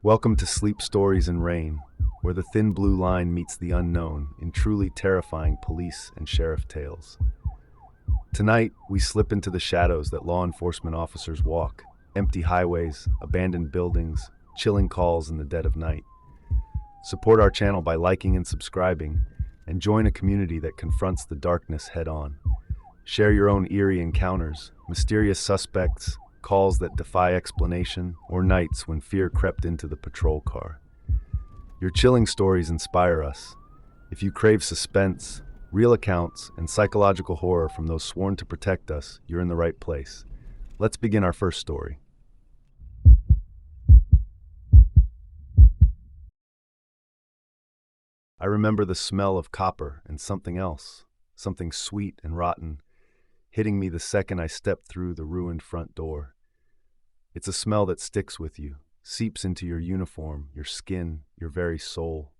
Welcome to Sleep Stories in Rain, where the thin blue line meets the unknown in truly terrifying police and sheriff tales. Tonight, we slip into the shadows that law enforcement officers walk: empty highways, abandoned buildings, chilling calls in the dead of night. Support our channel by liking and subscribing, and join a community that confronts the darkness head-on. Share your own eerie encounters, mysterious suspects, calls that defy explanation, or nights when fear crept into the patrol car. Your chilling stories inspire us. If you crave suspense, real accounts, and psychological horror from those sworn to protect us, you're in the right place. Let's begin our first story. I remember the smell of copper and something else, something sweet and rotten, hitting me the second I stepped through the ruined front door. It's a smell that sticks with you, seeps into your uniform, your skin, your very soul.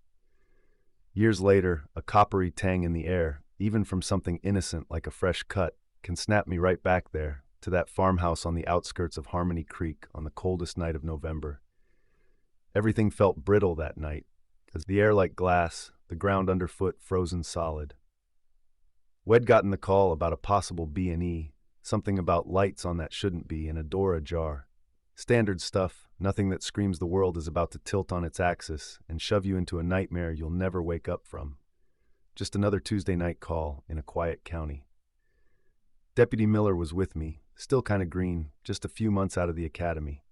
Years later, a coppery tang in the air, even from something innocent like a fresh cut, can snap me right back there, to that farmhouse on the outskirts of Harmony Creek on the coldest night of November. Everything felt brittle that night, as the air like glass, the ground underfoot frozen solid. We'd gotten the call about a possible B&E, something about lights on that shouldn't be and a door ajar. Standard stuff, nothing that screams the world is about to tilt on its axis and shove you into a nightmare you'll never wake up from. Just another Tuesday night call in a quiet county. Deputy Miller was with me, still kind of green, just a few months out of the academy.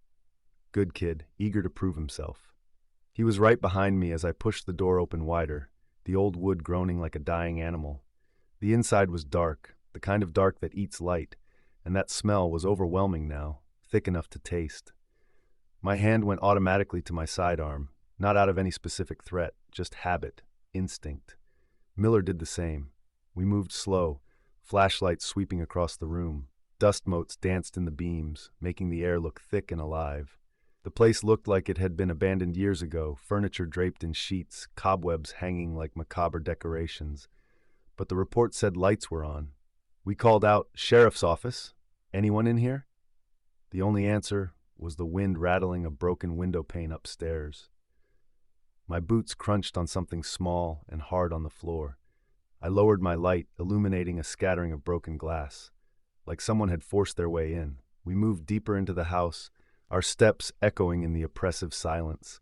Good kid, eager to prove himself. He was right behind me as I pushed the door open wider, the old wood groaning like a dying animal. The inside was dark, the kind of dark that eats light, and that smell was overwhelming now, thick enough to taste. My hand went automatically to my sidearm, not out of any specific threat, just habit, instinct. Miller did the same. We moved slow, flashlights sweeping across the room. Dust motes danced in the beams, making the air look thick and alive. The place looked like it had been abandoned years ago, furniture draped in sheets, cobwebs hanging like macabre decorations. But the report said lights were on. We called out, "Sheriff's office. Anyone in here?" The only answer was the wind rattling a broken window pane upstairs. My boots crunched on something small and hard on the floor. I lowered my light, illuminating a scattering of broken glass. Like someone had forced their way in. We moved deeper into the house, our steps echoing in the oppressive silence.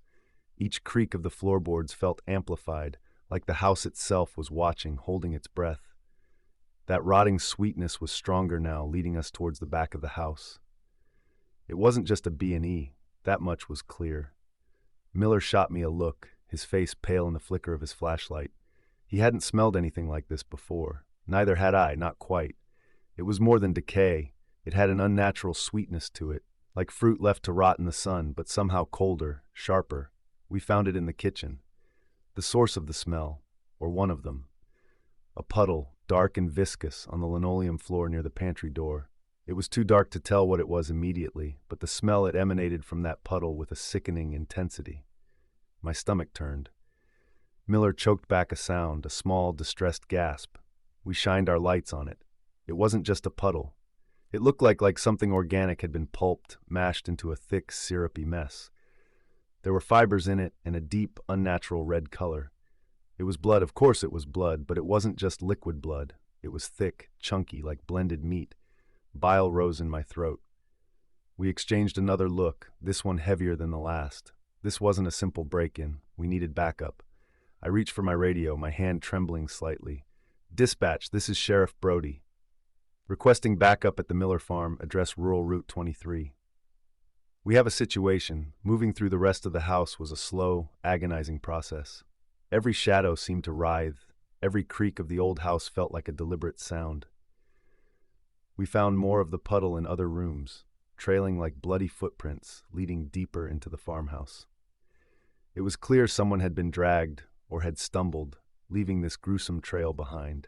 Each creak of the floorboards felt amplified, like the house itself was watching, holding its breath. That rotting sweetness was stronger now, leading us towards the back of the house. It wasn't just a B&E, that much was clear. Miller shot me a look, his face pale in the flicker of his flashlight. He hadn't smelled anything like this before. Neither had I, not quite. It was more than decay. It had an unnatural sweetness to it, like fruit left to rot in the sun, but somehow colder, sharper. We found it in the kitchen. The source of the smell, or one of them. A puddle, dark and viscous, on the linoleum floor near the pantry door. It was too dark to tell what it was immediately, but the smell it emanated from that puddle with a sickening intensity. My stomach turned. Miller choked back a sound, a small, distressed gasp. We shined our lights on it. It wasn't just a puddle. It looked like something organic had been pulped, mashed into a thick, syrupy mess. There were fibers in it and a deep, unnatural red color. It was blood, of course it was blood, but it wasn't just liquid blood. It was thick, chunky, like blended meat. Bile rose in my throat. We exchanged another look, this one heavier than the last. This wasn't a simple break-in. We needed backup. I reached for my radio, my hand trembling slightly. "Dispatch, this is Sheriff Brody. Requesting backup at the Miller farm, address Rural Route 23. We have a situation. Moving through the rest of the house was a slow, agonizing process. Every shadow seemed to writhe. Every creak of the old house felt like a deliberate sound. We found more of the puddle in other rooms, trailing like bloody footprints, leading deeper into the farmhouse. It was clear someone had been dragged or had stumbled, leaving this gruesome trail behind.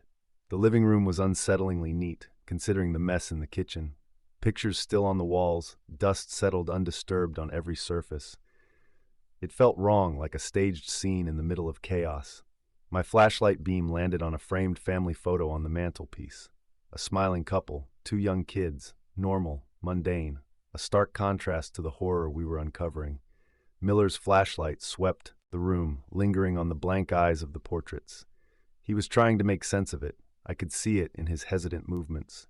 The living room was unsettlingly neat, considering the mess in the kitchen. Pictures still on the walls, dust settled undisturbed on every surface. It felt wrong, like a staged scene in the middle of chaos. My flashlight beam landed on a framed family photo on the mantelpiece. A smiling couple, 2 young kids, normal, mundane, a stark contrast to the horror we were uncovering. Miller's flashlight swept the room, lingering on the blank eyes of the portraits. He was trying to make sense of it. I could see it in his hesitant movements.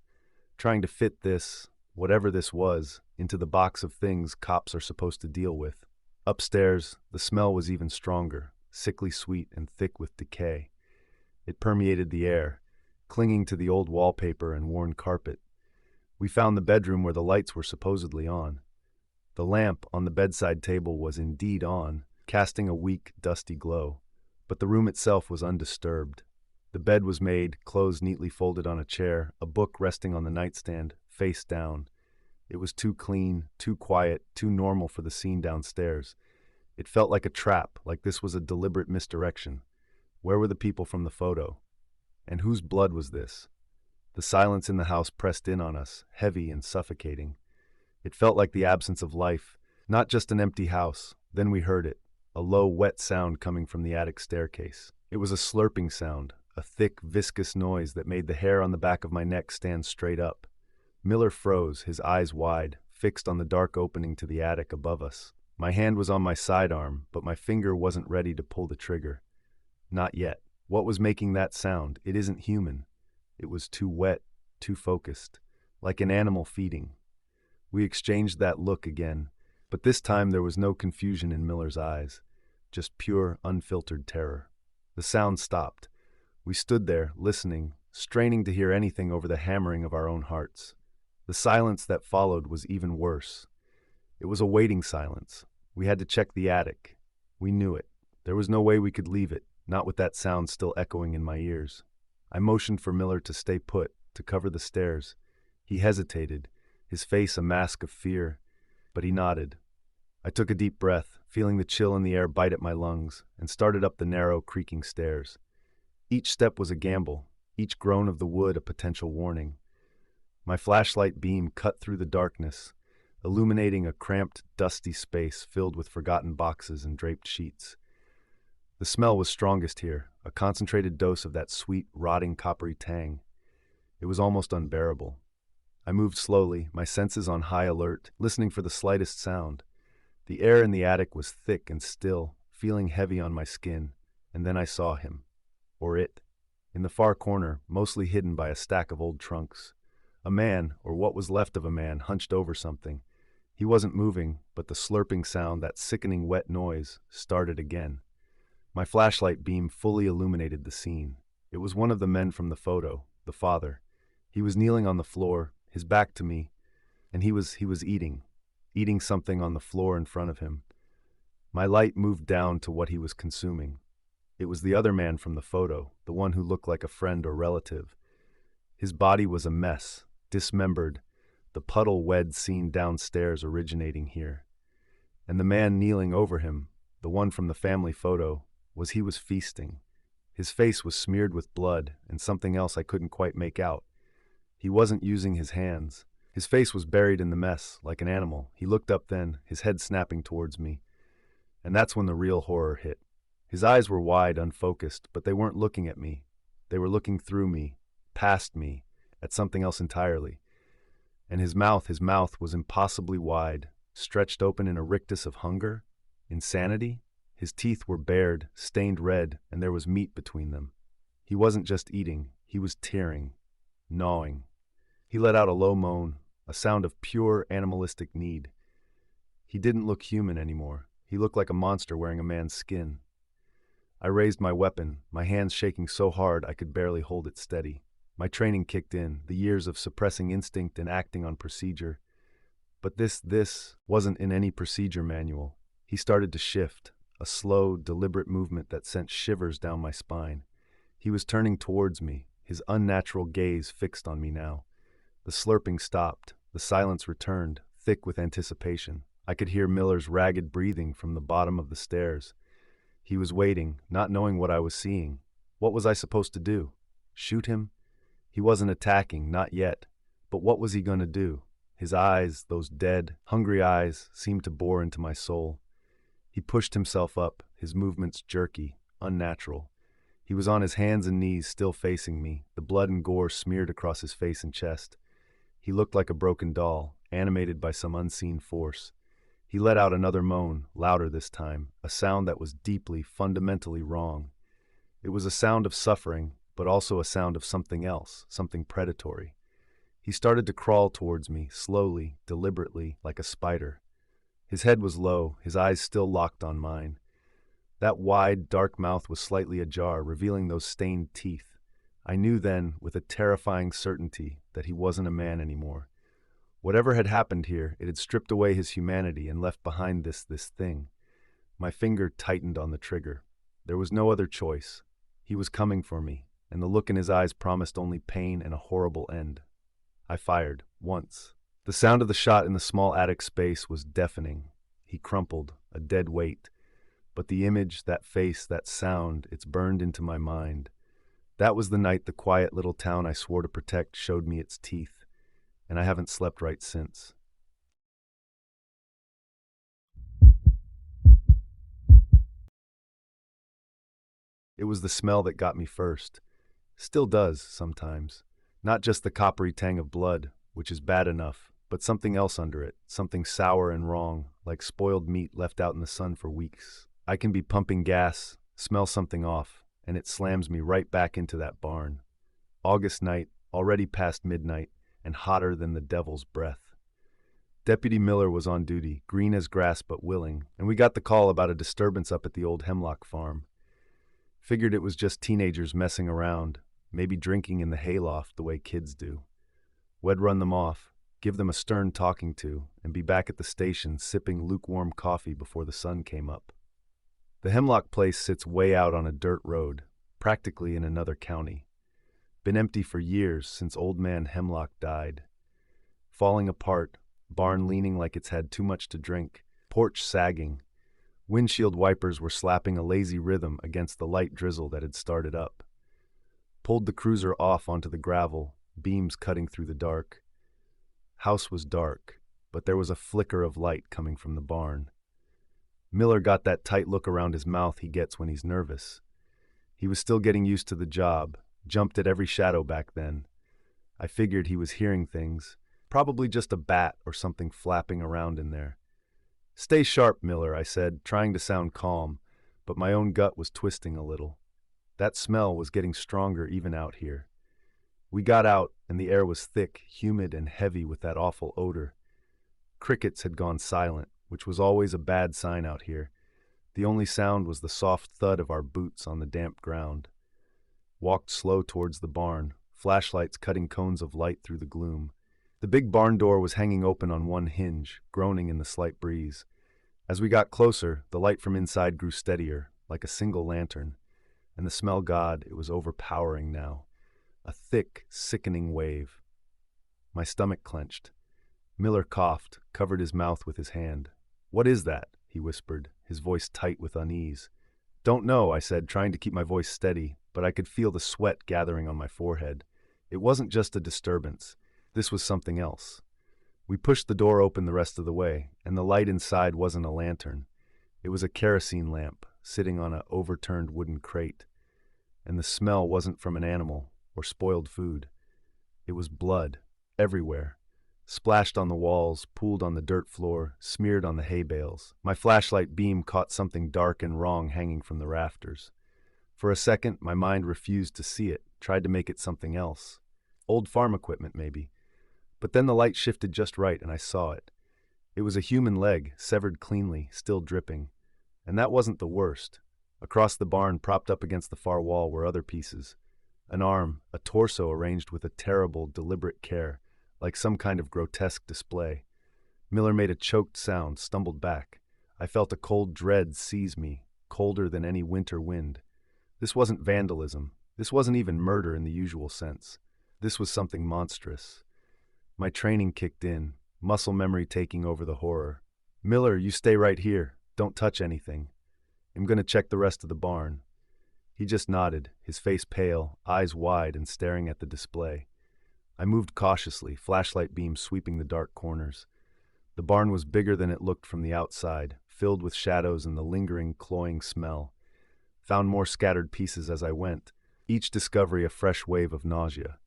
Trying to fit this, whatever this was, into the box of things cops are supposed to deal with. Upstairs, the smell was even stronger, sickly sweet and thick with decay. It permeated the air, clinging to the old wallpaper and worn carpet. We found the bedroom where the lights were supposedly on. The lamp on the bedside table was indeed on, casting a weak, dusty glow, but the room itself was undisturbed. The bed was made, clothes neatly folded on a chair, a book resting on the nightstand, face down. It was too clean, too quiet, too normal for the scene downstairs. It felt like a trap, like this was a deliberate misdirection. Where were the people from the photo? And whose blood was this? The silence in the house pressed in on us, heavy and suffocating. It felt like the absence of life, not just an empty house. Then we heard it, a low, wet sound coming from the attic staircase. It was a slurping sound, a thick, viscous noise that made the hair on the back of my neck stand straight up. Miller froze, his eyes wide, fixed on the dark opening to the attic above us. My hand was on my sidearm, but my finger wasn't ready to pull the trigger. Not yet. What was making that sound? It isn't human. It was too wet, too focused, like an animal feeding. We exchanged that look again, but this time there was no confusion in Miller's eyes, just pure, unfiltered terror. The sound stopped. We stood there, listening, straining to hear anything over the hammering of our own hearts. The silence that followed was even worse. It was a waiting silence. We had to check the attic. We knew it. There was no way we could leave it, not with that sound still echoing in my ears. I motioned for Miller to stay put, to cover the stairs. He hesitated, his face a mask of fear, but he nodded. I took a deep breath, feeling the chill in the air bite at my lungs, and started up the narrow, creaking stairs. Each step was a gamble, each groan of the wood a potential warning. My flashlight beam cut through the darkness, illuminating a cramped, dusty space filled with forgotten boxes and draped sheets. The smell was strongest here, a concentrated dose of that sweet, rotting, coppery tang. It was almost unbearable. I moved slowly, my senses on high alert, listening for the slightest sound. The air in the attic was thick and still, feeling heavy on my skin, and then I saw him. Or it. In the far corner, mostly hidden by a stack of old trunks. A man, or what was left of a man, hunched over something. He wasn't moving, but the slurping sound, that sickening wet noise, started again. My flashlight beam fully illuminated the scene. It was one of the men from the photo, the father. He was kneeling on the floor, his back to me, and he was eating something on the floor in front of him. My light moved down to what he was consuming. It was the other man from the photo, the one who looked like a friend or relative. His body was a mess, dismembered, the puddle wed seen downstairs originating here. And the man kneeling over him, the one from the family photo, he was feasting. His face was smeared with blood and something else I couldn't quite make out. He wasn't using his hands. His face was buried in the mess, like an animal. He looked up then, his head snapping towards me. And that's when the real horror hit. His eyes were wide, unfocused, but they weren't looking at me. They were looking through me, past me, at something else entirely. And his mouth was impossibly wide, stretched open in a rictus of hunger, insanity. His teeth were bared, stained red, and there was meat between them. He wasn't just eating, he was tearing, gnawing. He let out a low moan, a sound of pure animalistic need. He didn't look human anymore. He looked like a monster wearing a man's skin. I raised my weapon, my hands shaking so hard I could barely hold it steady. My training kicked in, the years of suppressing instinct and acting on procedure. But this wasn't in any procedure manual. He started to shift, a slow, deliberate movement that sent shivers down my spine. He was turning towards me, his unnatural gaze fixed on me now. The slurping stopped, the silence returned, thick with anticipation. I could hear Miller's ragged breathing from the bottom of the stairs. He was waiting, not knowing what I was seeing. What was I supposed to do? Shoot him? He wasn't attacking, not yet. But what was he going to do? His eyes, those dead, hungry eyes, seemed to bore into my soul. He pushed himself up, his movements jerky, unnatural. He was on his hands and knees, still facing me, the blood and gore smeared across his face and chest. He looked like a broken doll, animated by some unseen force. He let out another moan, louder this time, a sound that was deeply, fundamentally wrong. It was a sound of suffering, but also a sound of something else, something predatory. He started to crawl towards me, slowly, deliberately, like a spider. His head was low, his eyes still locked on mine. That wide, dark mouth was slightly ajar, revealing those stained teeth. I knew then, with a terrifying certainty, that he wasn't a man anymore. Whatever had happened here, it had stripped away his humanity and left behind this thing. My finger tightened on the trigger. There was no other choice. He was coming for me, and the look in his eyes promised only pain and a horrible end. I fired, once. The sound of the shot in the small attic space was deafening. He crumpled, a dead weight. But the image, that face, that sound, it's burned into my mind. That was the night the quiet little town I swore to protect showed me its teeth, and I haven't slept right since. It was the smell that got me first. Still does, sometimes. Not just the coppery tang of blood, which is bad enough, but something else under it, something sour and wrong, like spoiled meat left out in the sun for weeks. I can be pumping gas, smell something off, and it slams me right back into that barn. August night, already past midnight, and hotter than the devil's breath. Deputy Miller was on duty, green as grass but willing, and we got the call about a disturbance up at the old hemlock farm. Figured it was just teenagers messing around, maybe drinking in the hayloft the way kids do. We'd run them off, give them a stern talking to, and be back at the station sipping lukewarm coffee before the sun came up. The hemlock place sits way out on a dirt road, practically in another county. Been empty for years since old man Hemlock died. Falling apart, barn leaning like it's had too much to drink, porch sagging. Windshield wipers were slapping a lazy rhythm against the light drizzle that had started up. Pulled the cruiser off onto the gravel, beams cutting through the dark. House was dark, but there was a flicker of light coming from the barn. Miller got that tight look around his mouth he gets when he's nervous. He was still getting used to the job, jumped at every shadow back then. I figured he was hearing things, probably just a bat or something flapping around in there. "Stay sharp, Miller," I said, trying to sound calm, but my own gut was twisting a little. That smell was getting stronger even out here. We got out, and the air was thick, humid, and heavy with that awful odor. Crickets had gone silent, which was always a bad sign out here. The only sound was the soft thud of our boots on the damp ground. Walked slow towards the barn, flashlights cutting cones of light through the gloom. The big barn door was hanging open on one hinge, groaning in the slight breeze. As we got closer, the light from inside grew steadier, like a single lantern. And the smell, God, it was overpowering now. A thick, sickening wave. My stomach clenched. Miller coughed, covered his mouth with his hand. "What is that?" he whispered, his voice tight with unease. "Don't know," I said, trying to keep my voice steady, but I could feel the sweat gathering on my forehead. It wasn't just a disturbance. This was something else. We pushed the door open the rest of the way, and the light inside wasn't a lantern. It was a kerosene lamp, sitting on an overturned wooden crate. And the smell wasn't from an animal or spoiled food. It was blood, everywhere. Splashed on the walls, pooled on the dirt floor, smeared on the hay bales. My flashlight beam caught something dark and wrong hanging from the rafters. For a second, my mind refused to see it, tried to make it something else. Old farm equipment, maybe. But then the light shifted just right, and I saw it. It was a human leg, severed cleanly, still dripping. And that wasn't the worst. Across the barn, propped up against the far wall, were other pieces. An arm, a torso arranged with a terrible, deliberate care, like some kind of grotesque display. Miller made a choked sound, stumbled back. I felt a cold dread seize me, colder than any winter wind. This wasn't vandalism. This wasn't even murder in the usual sense. This was something monstrous. My training kicked in, muscle memory taking over the horror. "Miller, you stay right here. Don't touch anything. I'm going to check the rest of the barn." He just nodded, his face pale, eyes wide and staring at the display. I moved cautiously, flashlight beam sweeping the dark corners. The barn was bigger than it looked from the outside, filled with shadows and the lingering, cloying smell. Found more scattered pieces as I went, each discovery a fresh wave of nausea.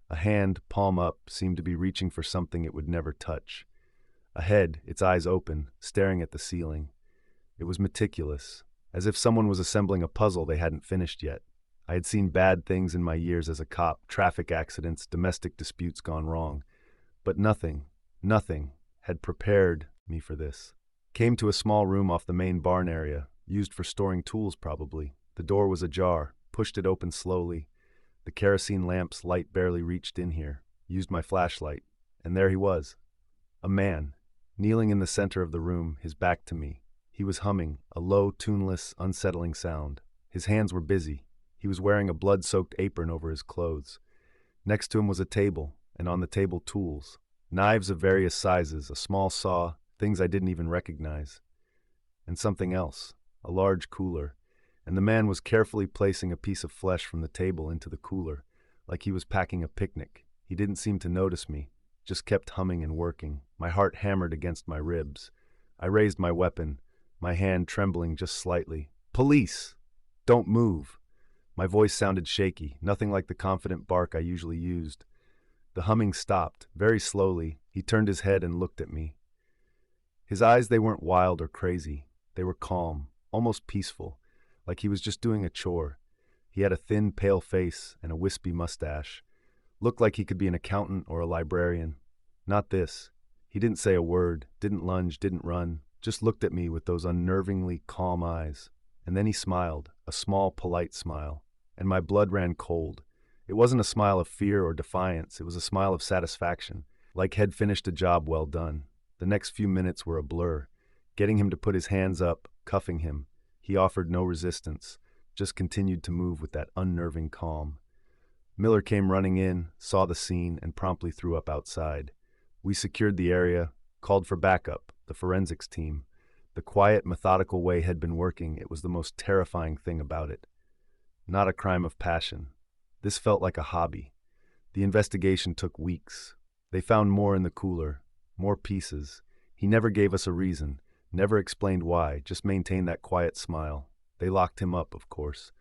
A hand, palm up, seemed to be reaching for something it would never touch. A head, its eyes open, staring at the ceiling. It was meticulous, as if someone was assembling a puzzle they hadn't finished yet. I had seen bad things in my years as a cop, traffic accidents, domestic disputes gone wrong. But nothing had prepared me for this. Came to a small room off the main barn area, used for storing tools probably. The door was ajar, pushed it open slowly. The kerosene lamp's light barely reached in here. Used my flashlight, and there he was. A man, kneeling in the center of the room, his back to me. He was humming, a low, tuneless, unsettling sound. His hands were busy. He was wearing a blood-soaked apron over his clothes. Next to him was a table, and on the table tools. Knives of various sizes, a small saw, things I didn't even recognize. And something else, a large cooler. And the man was carefully placing a piece of flesh from the table into the cooler, like he was packing a picnic. He didn't seem to notice me, just kept humming and working. My heart hammered against my ribs. I raised my weapon, my hand trembling just slightly. "Police! Don't move!" My voice sounded shaky, nothing like the confident bark I usually used. The humming stopped, very slowly. He turned his head and looked at me. His eyes, they weren't wild or crazy. They were calm, almost peaceful, like he was just doing a chore. He had a thin, pale face and a wispy mustache. Looked like he could be an accountant or a librarian. Not this. He didn't say a word, didn't lunge, didn't run, just looked at me with those unnervingly calm eyes. And then he smiled, a small, polite smile, and my blood ran cold. It wasn't a smile of fear or defiance, it was a smile of satisfaction, like he'd finished a job well done. The next few minutes were a blur. Getting him to put his hands up, cuffing him. He offered no resistance, just continued to move with that unnerving calm. Miller came running in, saw the scene, and promptly threw up outside. We secured the area, called for backup, the forensics team. The quiet, methodical way had been working, it was the most terrifying thing about it. Not a crime of passion. This felt like a hobby. The investigation took weeks. They found more in the cooler, more pieces. He never gave us a reason, never explained why, just maintained that quiet smile. They locked him up, of course.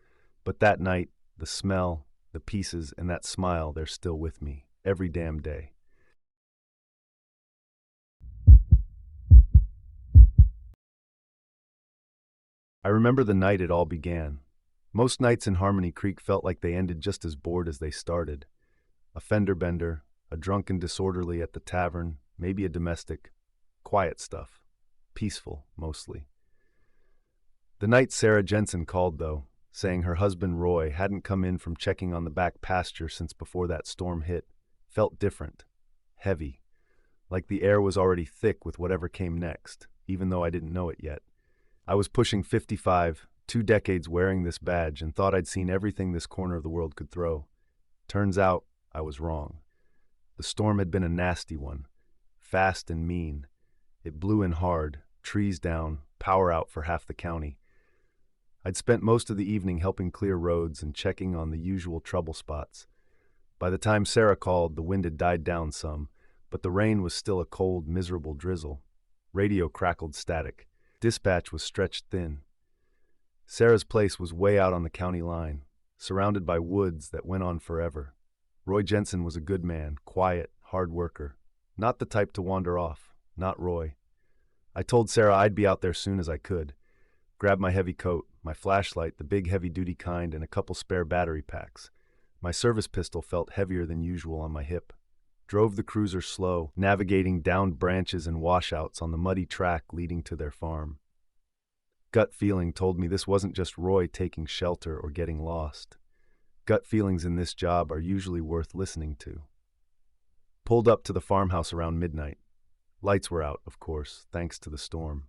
But that night, the smell, the pieces, and that smile, they're still with me, every damn day. I remember the night it all began. Most nights in Harmony Creek felt like they ended just as bored as they started. A fender bender, a drunken disorderly at the tavern, maybe a domestic. Quiet stuff. Peaceful, mostly. The night Sarah Jensen called, though, saying her husband Roy hadn't come in from checking on the back pasture since before that storm hit, felt different. Heavy. Like the air was already thick with whatever came next, even though I didn't know it yet. I was pushing 55, 2 decades wearing this badge, and thought I'd seen everything this corner of the world could throw. Turns out, I was wrong. The storm had been a nasty one. Fast and mean. It blew in hard, trees down, power out for half the county. I'd spent most of the evening helping clear roads and checking on the usual trouble spots. By the time Sarah called, the wind had died down some, but the rain was still a cold, miserable drizzle. Radio crackled static. Dispatch was stretched thin. Sarah's place was way out on the county line, surrounded by woods that went on forever. Roy Jensen was a good man, quiet, hard worker. Not the type to wander off, not Roy. I told Sarah I'd be out there soon as I could. Grabbed my heavy coat, my flashlight, the big heavy-duty kind, and a couple spare battery packs. My service pistol felt heavier than usual on my hip. Drove the cruiser slow, navigating downed branches and washouts on the muddy track leading to their farm. Gut feeling told me this wasn't just Roy taking shelter or getting lost. Gut feelings in this job are usually worth listening to. Pulled up to the farmhouse around midnight. Lights were out, of course, thanks to the storm.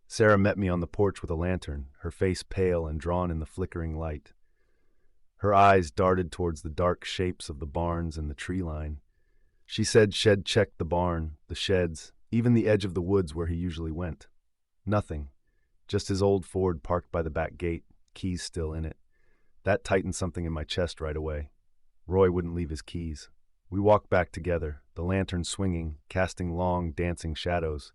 Sarah met me on the porch with a lantern, her face pale and drawn in the flickering light. Her eyes darted towards the dark shapes of the barns and the tree line. She said she'd checked the barn, the sheds, even the edge of the woods where he usually went. Nothing. Just his old Ford parked by the back gate, keys still in it. That tightened something in my chest right away. Roy wouldn't leave his keys. We walked back together, the lantern swinging, casting long, dancing shadows.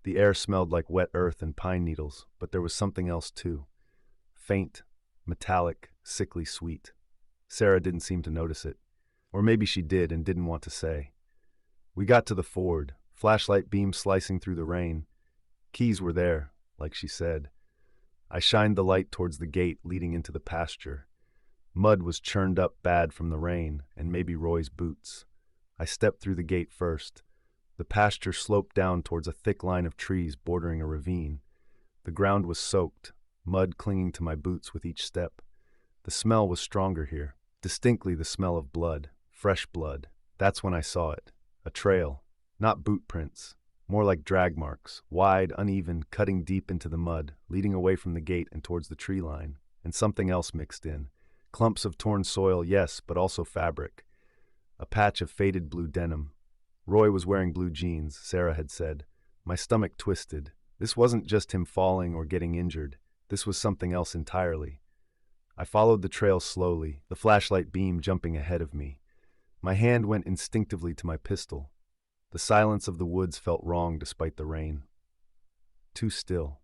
The air smelled like wet earth and pine needles, but there was something else too. Faint, metallic, sickly sweet. Sarah didn't seem to notice it. Or maybe she did and didn't want to say. We got to the Ford, flashlight beam slicing through the rain. Keys were there, like she said. I shined the light towards the gate leading into the pasture. Mud was churned up bad from the rain, and maybe Roy's boots. I stepped through the gate first. The pasture sloped down towards a thick line of trees bordering a ravine. The ground was soaked, mud clinging to my boots with each step. The smell was stronger here, distinctly the smell of blood, fresh blood. That's when I saw it. A trail, not boot prints, more like drag marks, wide, uneven, cutting deep into the mud, leading away from the gate and towards the tree line, and something else mixed in. Clumps of torn soil, yes, but also fabric. A patch of faded blue denim. Roy was wearing blue jeans, Sarah had said. My stomach twisted. This wasn't just him falling or getting injured. This was something else entirely. I followed the trail slowly, the flashlight beam jumping ahead of me. My hand went instinctively to my pistol. The silence of the woods felt wrong despite the rain. Too still.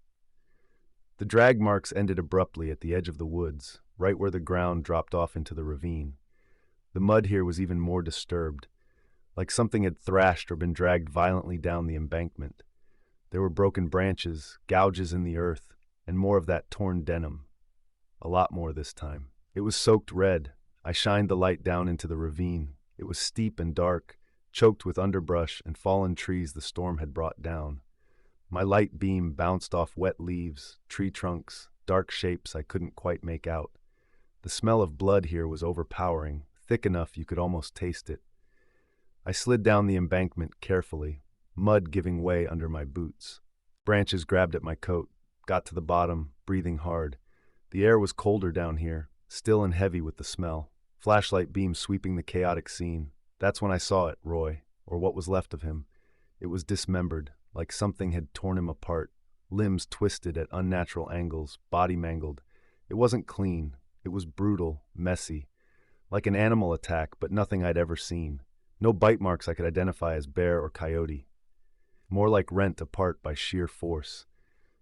The drag marks ended abruptly at the edge of the woods, right where the ground dropped off into the ravine. The mud here was even more disturbed, like something had thrashed or been dragged violently down the embankment. There were broken branches, gouges in the earth, and more of that torn denim. A lot more this time. It was soaked red. I shined the light down into the ravine. It was steep and dark, choked with underbrush and fallen trees the storm had brought down. My light beam bounced off wet leaves, tree trunks, dark shapes I couldn't quite make out. The smell of blood here was overpowering, thick enough you could almost taste it. I slid down the embankment carefully, mud giving way under my boots. Branches grabbed at my coat, got to the bottom, breathing hard. The air was colder down here, still and heavy with the smell. Flashlight beam sweeping the chaotic scene. That's when I saw it, Roy, or what was left of him. It was dismembered, like something had torn him apart, limbs twisted at unnatural angles, body mangled. It wasn't clean. It was brutal, messy, like an animal attack, but nothing I'd ever seen. No bite marks I could identify as bear or coyote. More like rent apart by sheer force.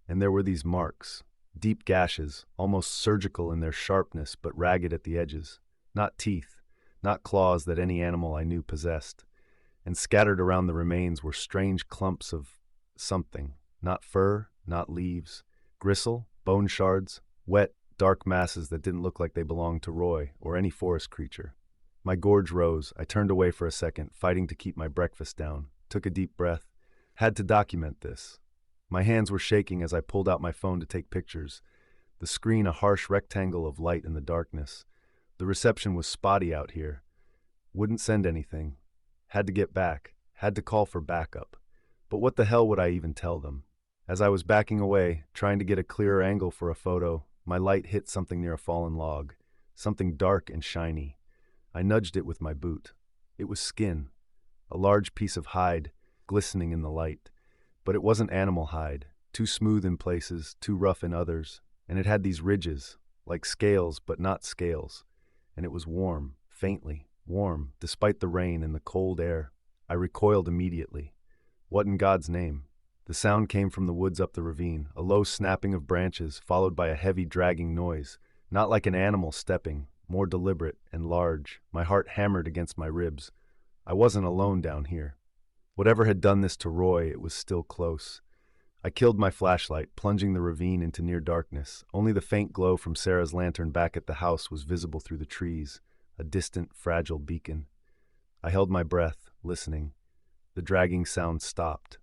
And there were these marks, deep gashes, almost surgical in their sharpness but ragged at the edges. Not teeth, not claws that any animal I knew possessed. And scattered around the remains were strange clumps of something. Not fur, not leaves. Gristle, bone shards, wet, dark masses that didn't look like they belonged to Roy or any forest creature. My gorge rose. I turned away for a second, fighting to keep my breakfast down. Took a deep breath. Had to document this. My hands were shaking as I pulled out my phone to take pictures. The screen a harsh rectangle of light in the darkness. The reception was spotty out here. Wouldn't send anything. Had to get back. Had to call for backup. But what the hell would I even tell them? As I was backing away, trying to get a clearer angle for a photo, my light hit something near a fallen log. Something dark and shiny. I nudged it with my boot. It was skin. A large piece of hide, glistening in the light. But it wasn't animal hide. Too smooth in places, too rough in others. And it had these ridges, like scales but not scales. And it was warm, faintly warm, despite the rain and the cold air. I recoiled immediately. What in God's name? The sound came from the woods up the ravine, a low snapping of branches followed by a heavy dragging noise, not like an animal stepping, more deliberate and large. My heart hammered against my ribs. I wasn't alone down here. Whatever had done this to Roy, it was still close. I killed my flashlight, plunging the ravine into near darkness. Only the faint glow from Sarah's lantern back at the house was visible through the trees, a distant, fragile beacon. I held my breath, listening. The dragging sound stopped.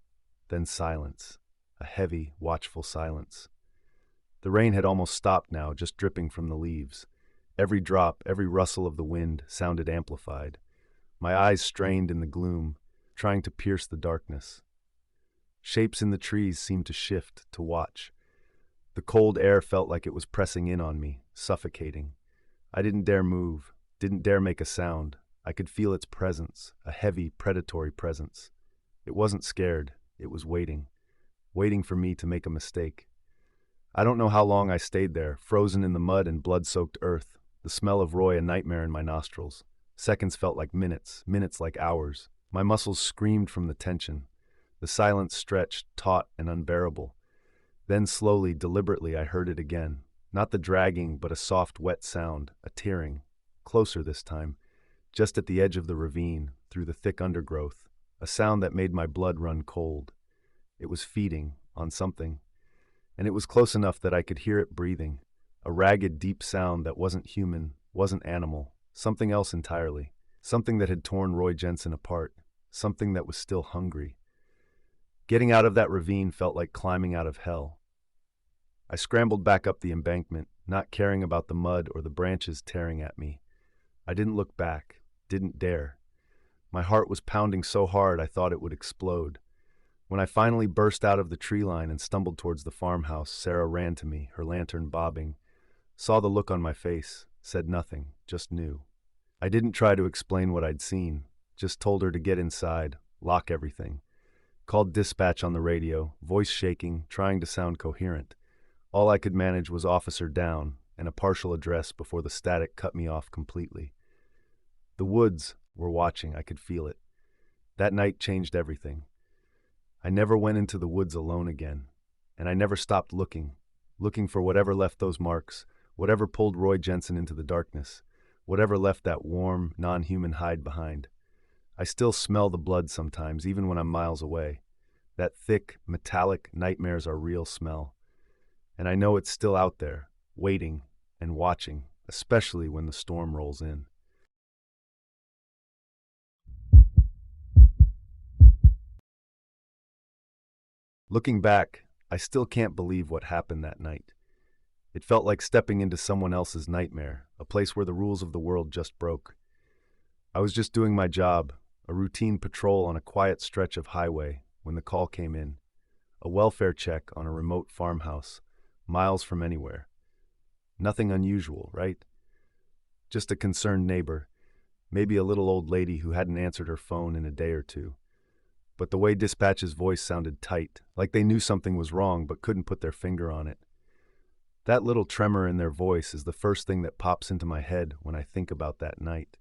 Then silence. A heavy, watchful silence. The rain had almost stopped now, just dripping from the leaves. Every drop, every rustle of the wind sounded amplified. My eyes strained in the gloom, trying to pierce the darkness. Shapes in the trees seemed to shift, to watch. The cold air felt like it was pressing in on me, suffocating. I didn't dare move, didn't dare make a sound. I could feel its presence, a heavy, predatory presence. It wasn't scared, it was waiting. Waiting for me to make a mistake. I don't know how long I stayed there, frozen in the mud and blood-soaked earth, the smell of Roy a nightmare in my nostrils. Seconds felt like minutes, minutes like hours. My muscles screamed from the tension. The silence stretched, taut and unbearable. Then slowly, deliberately, I heard it again. Not the dragging, but a soft, wet sound, a tearing. Closer this time, just at the edge of the ravine, through the thick undergrowth. a sound that made my blood run cold. It was feeding on something, and it was close enough that I could hear it breathing, a ragged, deep sound that wasn't human, wasn't animal, something else entirely, something that had torn Roy Jensen apart, something that was still hungry. Getting out of that ravine felt like climbing out of hell. I scrambled back up the embankment, not caring about the mud or the branches tearing at me. I didn't look back, didn't dare. My heart was pounding so hard I thought it would explode. When I finally burst out of the tree line and stumbled towards the farmhouse, Sarah ran to me, her lantern bobbing, saw the look on my face, said nothing, just knew. I didn't try to explain what I'd seen, just told her to get inside, lock everything. Called dispatch on the radio, voice shaking, trying to sound coherent. All I could manage was officer down and a partial address before the static cut me off completely. The woods were watching, I could feel it. That night changed everything. I never went into the woods alone again, and I never stopped looking for whatever left those marks, whatever pulled Roy Jensen into the darkness, whatever left that warm, non-human hide behind. I still smell the blood sometimes, even when I'm miles away. That thick, metallic, nightmares are real smell. And I know it's still out there, waiting and watching, especially when the storm rolls in. Looking back, I still can't believe what happened that night. It felt like stepping into someone else's nightmare, a place where the rules of the world just broke. I was just doing my job, a routine patrol on a quiet stretch of highway, when the call came in. A welfare check on a remote farmhouse, miles from anywhere. Nothing unusual, right? Just a concerned neighbor, maybe a little old lady who hadn't answered her phone in a day or two. But the way dispatch's voice sounded tight, like they knew something was wrong but couldn't put their finger on it. That little tremor in their voice is the first thing that pops into my head when I think about that night.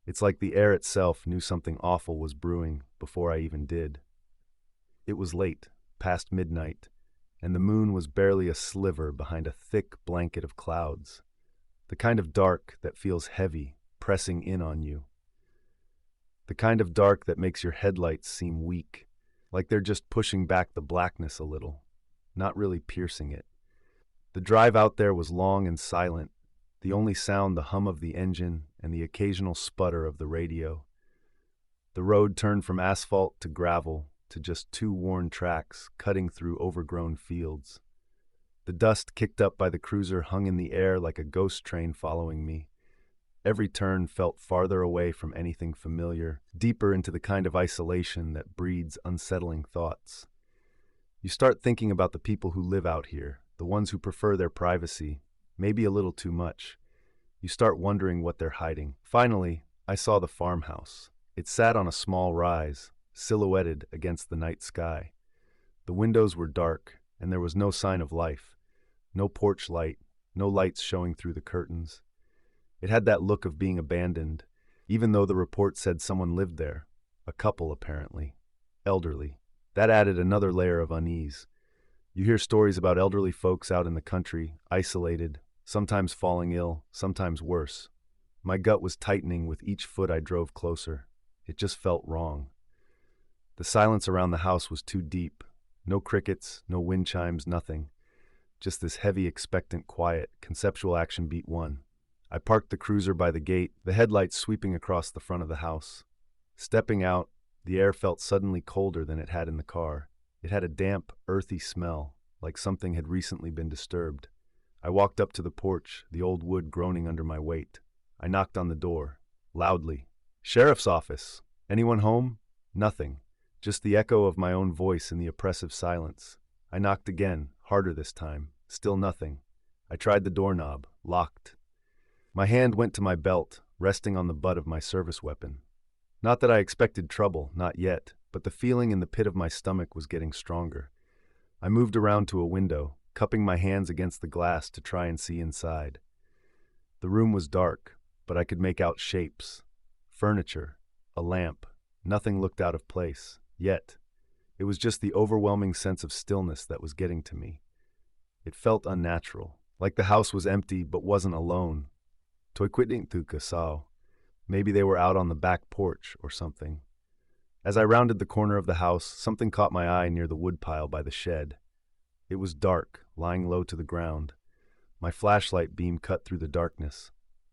It's like the air itself knew something awful was brewing before I even did. It was late, past midnight, and the moon was barely a sliver behind a thick blanket of clouds. The kind of dark that feels heavy, pressing in on you. The kind of dark that makes your headlights seem weak, like they're just pushing back the blackness a little, not really piercing it. The drive out there was long and silent, the only sound the hum of the engine and the occasional sputter of the radio. The road turned from asphalt to gravel to just two worn tracks cutting through overgrown fields. The dust kicked up by the cruiser hung in the air like a ghost train following me. Every turn felt farther away from anything familiar, deeper into the kind of isolation that breeds unsettling thoughts. You start thinking about the people who live out here, the ones who prefer their privacy, maybe a little too much. You start wondering what they're hiding. Finally, I saw the farmhouse. It sat on a small rise, silhouetted against the night sky. The windows were dark, and there was no sign of life. No porch light, no lights showing through the curtains. It had that look of being abandoned, even though the report said someone lived there. A couple, apparently. Elderly. That added another layer of unease. You hear stories about elderly folks out in the country, isolated, sometimes falling ill, sometimes worse. My gut was tightening with each foot I drove closer. It just felt wrong. The silence around the house was too deep. No crickets, no wind chimes, nothing. Just this heavy, expectant quiet. Conceptual action beat one. I parked the cruiser by the gate, the headlights sweeping across the front of the house. Stepping out, the air felt suddenly colder than it had in the car. It had a damp, earthy smell, like something had recently been disturbed. I walked up to the porch, the old wood groaning under my weight. I knocked on the door, loudly. "Sheriff's office. Anyone home?" Nothing. Just the echo of my own voice in the oppressive silence. I knocked again, harder this time. Still nothing. I tried the doorknob, locked. My hand went to my belt, resting on the butt of my service weapon. Not that I expected trouble, not yet, but the feeling in the pit of my stomach was getting stronger. I moved around to a window, cupping my hands against the glass to try and see inside. The room was dark, but I could make out shapes. Furniture, a lamp. Nothing looked out of place, yet. It was just the overwhelming sense of stillness that was getting to me. It felt unnatural, like the house was empty but wasn't alone. Maybe they were out on the back porch or something. As I rounded the corner of the house, something caught my eye near the woodpile by the shed. It was dark, lying low to the ground. My flashlight beam cut through the darkness.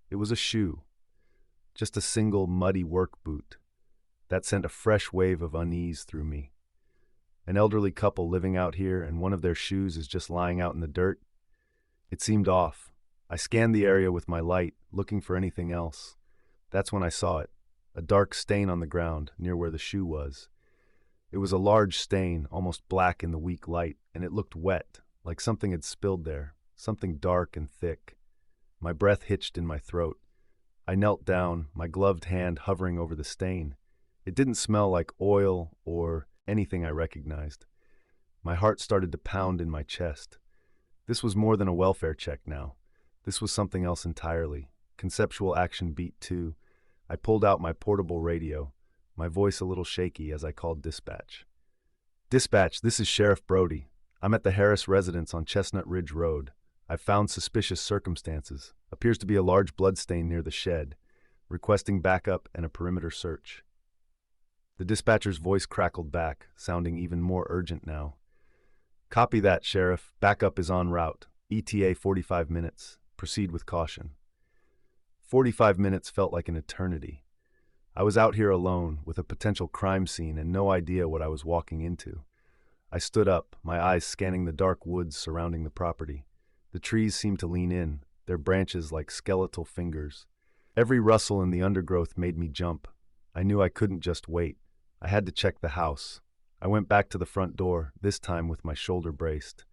It was a shoe, just a single muddy work boot. That sent a fresh wave of unease through me. An elderly couple living out here, and one of their shoes is just lying out in the dirt. It seemed off. I scanned the area with my light, looking for anything else. That's when I saw it, a dark stain on the ground near where the shoe was. It was a large stain, almost black in the weak light, and it looked wet, like something had spilled there, something dark and thick. My breath hitched in my throat. I knelt down, my gloved hand hovering over the stain. It didn't smell like oil or anything I recognized. My heart started to pound in my chest. This was more than a welfare check now. This was something else entirely. Conceptual action beat 2. I pulled out my portable radio, my voice a little shaky as I called dispatch. Dispatch, this is Sheriff Brody. I'm at the Harris residence on Chestnut Ridge Road. I've found suspicious circumstances. Appears to be a large bloodstain near the shed. Requesting backup and a perimeter search. The dispatcher's voice crackled back, sounding even more urgent now. Copy that, Sheriff. Backup is en route. ETA 45 minutes. Proceed with caution. 45 minutes felt like an eternity. I was out here alone, with a potential crime scene and no idea what I was walking into. I stood up, my eyes scanning the dark woods surrounding the property. The trees seemed to lean in, their branches like skeletal fingers. Every rustle in the undergrowth made me jump. I knew I couldn't just wait. I had to check the house. I went back to the front door, this time with my shoulder braced.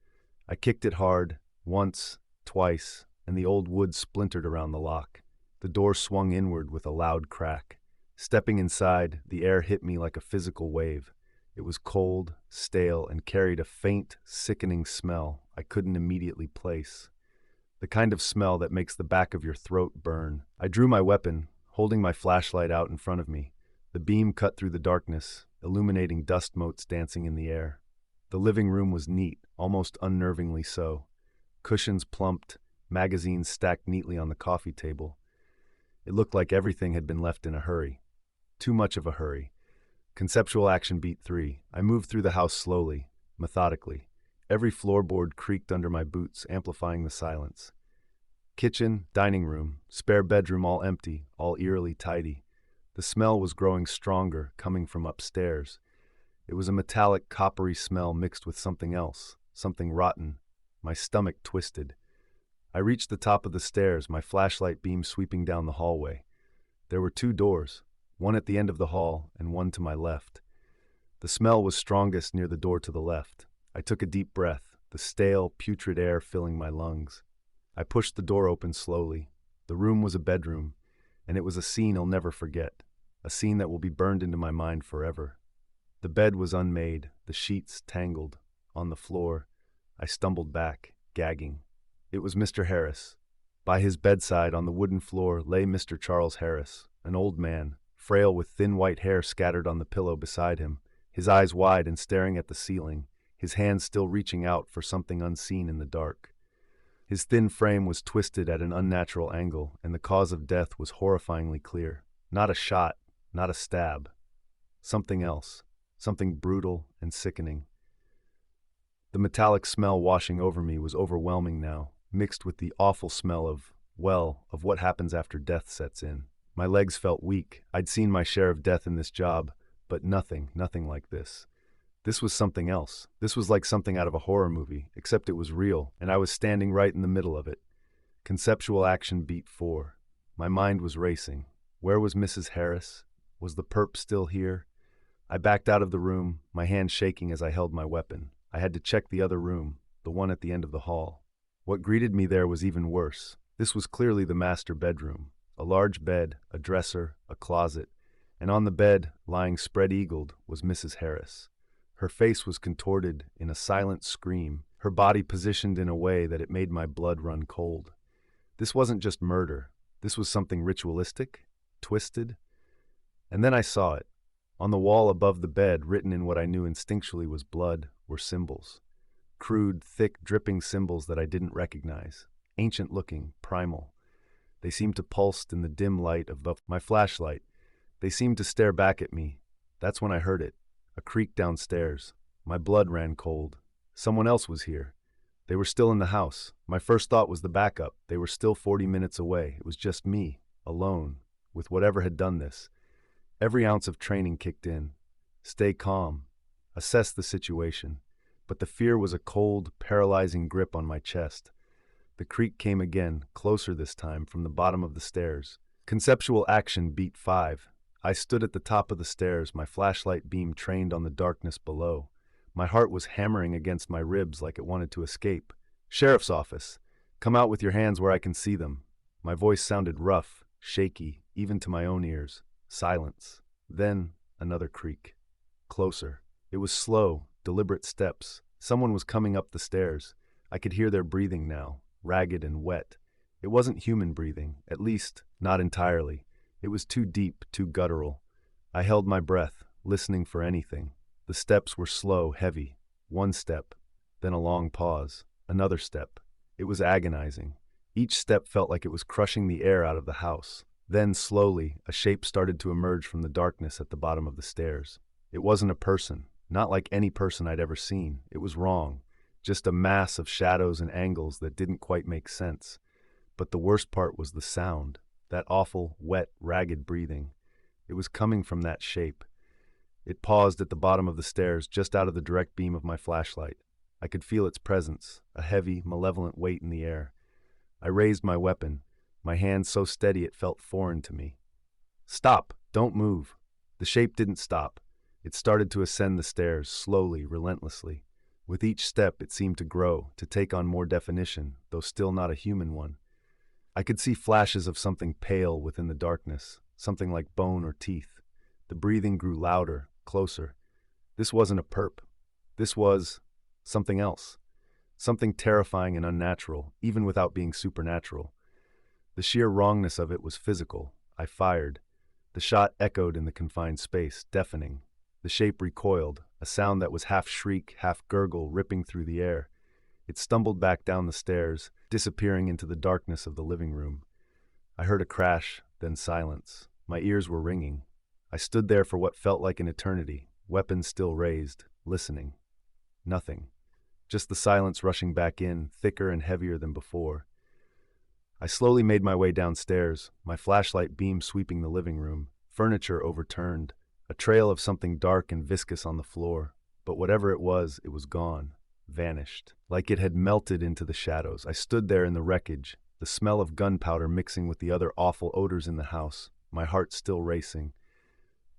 I kicked it hard, once, twice, and the old wood splintered around the lock. The door swung inward with a loud crack. Stepping inside, the air hit me like a physical wave. It was cold, stale, and carried a faint, sickening smell I couldn't immediately place. The kind of smell that makes the back of your throat burn. I drew my weapon, holding my flashlight out in front of me. The beam cut through the darkness, illuminating dust motes dancing in the air. The living room was neat, almost unnervingly so. Cushions plumped, magazines stacked neatly on the coffee table. It looked like everything had been left in a hurry. Too much of a hurry. Conceptual action beat 3. I moved through the house slowly, methodically. Every floorboard creaked under my boots, amplifying the silence. Kitchen, dining room, spare bedroom all empty, all eerily tidy. The smell was growing stronger, coming from upstairs. It was a metallic, coppery smell mixed with something else, something rotten. My stomach twisted. I reached the top of the stairs, my flashlight beam sweeping down the hallway. There were 2 doors, one at the end of the hall and one to my left. The smell was strongest near the door to the left. I took a deep breath, the stale, putrid air filling my lungs. I pushed the door open slowly. The room was a bedroom, and it was a scene I'll never forget, a scene that will be burned into my mind forever. The bed was unmade, the sheets tangled. On the floor, I stumbled back, gagging. It was Mr. Harris. By his bedside on the wooden floor lay Mr. Charles Harris, an old man, frail with thin white hair scattered on the pillow beside him, his eyes wide and staring at the ceiling, his hands still reaching out for something unseen in the dark. His thin frame was twisted at an unnatural angle, and the cause of death was horrifyingly clear. Not a shot, not a stab. Something else, something brutal and sickening. The metallic smell washing over me was overwhelming now, mixed with the awful smell of what happens after death sets in. My legs felt weak. I'd seen my share of death in this job, but nothing like this. This was something else. This was like something out of a horror movie, except it was real, and I was standing right in the middle of it. Conceptual action beat 4. My mind was racing. Where was Mrs. Harris? Was the perp still here? I backed out of the room, my hand shaking as I held my weapon. I had to check the other room, the one at the end of the hall. What greeted me there was even worse. This was clearly the master bedroom. A large bed, a dresser, a closet, and on the bed, lying spread-eagled, was Mrs. Harris. Her face was contorted in a silent scream, her body positioned in a way that it made my blood run cold. This wasn't just murder. This was something ritualistic, twisted. And then I saw it. On the wall above the bed, written in what I knew instinctually was blood, were symbols. Crude, thick, dripping symbols that I didn't recognize. Ancient-looking, primal. They seemed to pulse in the dim light of my flashlight. They seemed to stare back at me, That's when I heard it. A creak downstairs. My blood ran cold. Someone else was here. They were still in the house. My first thought was the backup. They were still 40 minutes away. It was just me, alone, with whatever had done this. Every ounce of training kicked in. Stay calm. Assess the situation. But the fear was a cold, paralyzing grip on my chest. The creak came again, closer this time, from the bottom of the stairs. Conceptual action beat 5. I stood at the top of the stairs, my flashlight beam trained on the darkness below. My heart was hammering against my ribs like it wanted to escape. "Sheriff's office. Come out with your hands where I can see them." My voice sounded rough, shaky, even to my own ears. Silence. Then, another creak. Closer. It was slow, deliberate steps. Someone was coming up the stairs. I could hear their breathing now, ragged and wet. It wasn't human breathing, at least, not entirely. It was too deep, too guttural. I held my breath, listening for anything. The steps were slow, heavy. One step, then a long pause. Another step. It was agonizing. Each step felt like it was crushing the air out of the house. Then, slowly, a shape started to emerge from the darkness at the bottom of the stairs. It wasn't a person, not like any person I'd ever seen. It was wrong. Just a mass of shadows and angles that didn't quite make sense. But the worst part was the sound. That awful, wet, ragged breathing. It was coming from that shape. It paused at the bottom of the stairs, just out of the direct beam of my flashlight. I could feel its presence, a heavy, malevolent weight in the air. I raised my weapon, my hand so steady it felt foreign to me. "Stop! Don't move!" The shape didn't stop. It started to ascend the stairs, slowly, relentlessly. With each step, it seemed to grow, to take on more definition, though still not a human one. I could see flashes of something pale within the darkness, something like bone or teeth. The breathing grew louder, closer. This wasn't a perp. This was something else. Something terrifying and unnatural, even without being supernatural. The sheer wrongness of it was physical. I fired. The shot echoed in the confined space, deafening. The shape recoiled, a sound that was half shriek, half gurgle, ripping through the air. It stumbled back down the stairs, disappearing into the darkness of the living room. I heard a crash, then silence. My ears were ringing. I stood there for what felt like an eternity, weapons still raised, listening. Nothing. Just the silence rushing back in, thicker and heavier than before. I slowly made my way downstairs, my flashlight beam sweeping the living room, furniture overturned, a trail of something dark and viscous on the floor. But whatever it was gone, vanished, like it had melted into the shadows. I stood there in the wreckage, the smell of gunpowder mixing with the other awful odors in the house, my heart still racing.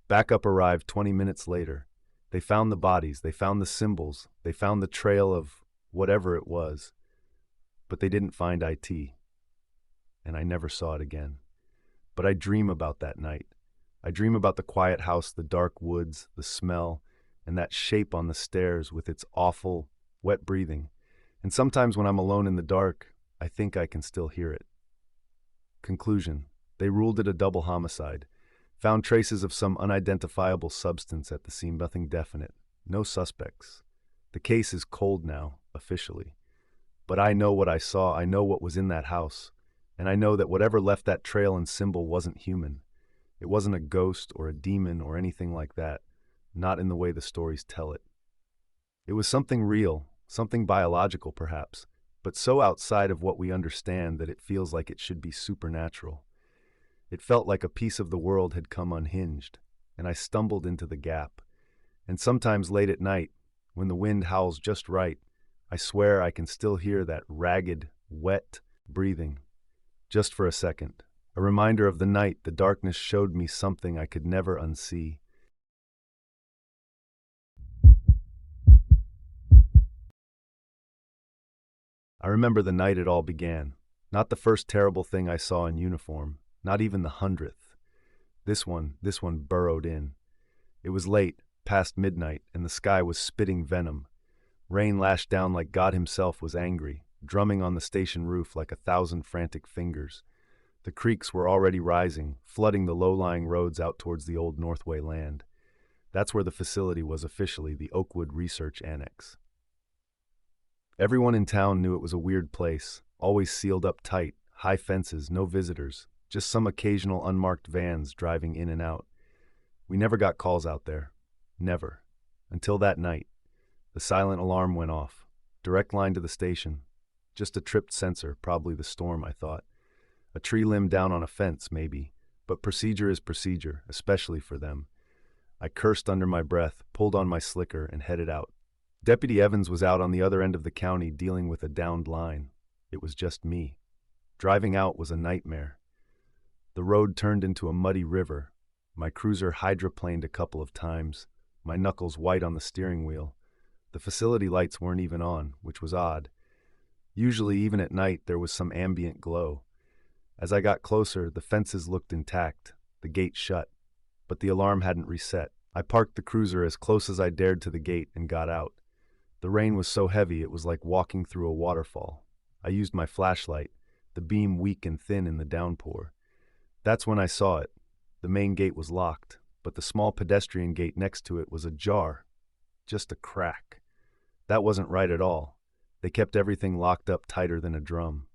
Backup arrived 20 minutes later. They found the bodies, they found the symbols, they found the trail of whatever it was. But they didn't find IT. And I never saw it again. But I dream about that night. I dream about the quiet house, the dark woods, the smell, and that shape on the stairs with its awful, wet breathing. And sometimes when I'm alone in the dark, I think I can still hear it. Conclusion. They ruled it a double homicide. Found traces of some unidentifiable substance at the scene, nothing definite. No suspects. The case is cold now, officially. But I know what I saw, I know what was in that house. And I know that whatever left that trail and symbol wasn't human. It wasn't a ghost or a demon or anything like that, not in the way the stories tell it. It was something real, something biological perhaps, but so outside of what we understand that it feels like it should be supernatural. It felt like a piece of the world had come unhinged, and I stumbled into the gap. And sometimes late at night, when the wind howls just right, I swear I can still hear that ragged, wet breathing. Just for a second, a reminder of the night the darkness showed me something I could never unsee. I remember the night it all began. Not the first terrible thing I saw in uniform, not even the 100th. This one burrowed in. It was late, past midnight, and the sky was spitting venom. Rain lashed down like God himself was angry, drumming on the station roof like 1,000 frantic fingers. The creeks were already rising, flooding the low-lying roads out towards the old Northway land. That's where the facility was officially, the Oakwood Research Annex. Everyone in town knew it was a weird place, always sealed up tight, high fences, no visitors, just some occasional unmarked vans driving in and out. We never got calls out there, Never. Until that night. The silent alarm went off. Direct line to the station. Just a tripped sensor, probably the storm, I thought. A tree limb down on a fence, maybe. But procedure is procedure, especially for them. I cursed under my breath, pulled on my slicker, and headed out. Deputy Evans was out on the other end of the county dealing with a downed line. It was just me. Driving out was a nightmare. The road turned into a muddy river. My cruiser hydroplaned a couple of times, my knuckles white on the steering wheel. The facility lights weren't even on, which was odd. Usually, even at night, there was some ambient glow. As I got closer, the fences looked intact, the gate shut, but the alarm hadn't reset. I parked the cruiser as close as I dared to the gate and got out. The rain was so heavy it was like walking through a waterfall. I used my flashlight, the beam weak and thin in the downpour. That's when I saw it. The main gate was locked, but the small pedestrian gate next to it was ajar. Just a crack. That wasn't right at all. They kept everything locked up tighter than a drum.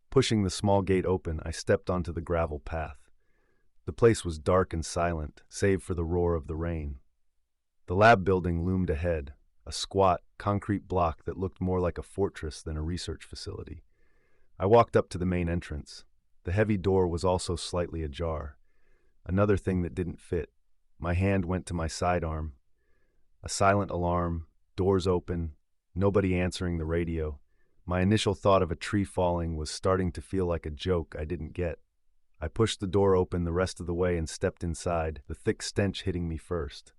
Pushing the small gate open, I stepped onto the gravel path. The place was dark and silent, save for the roar of the rain. The lab building loomed ahead, a squat, concrete block that looked more like a fortress than a research facility. I walked up to the main entrance. The heavy door was also slightly ajar. Another thing that didn't fit. My hand went to my sidearm. A silent alarm, doors open, nobody answering the radio. My initial thought of a tree falling was starting to feel like a joke I didn't get. I pushed the door open the rest of the way and stepped inside, the thick stench hitting me first.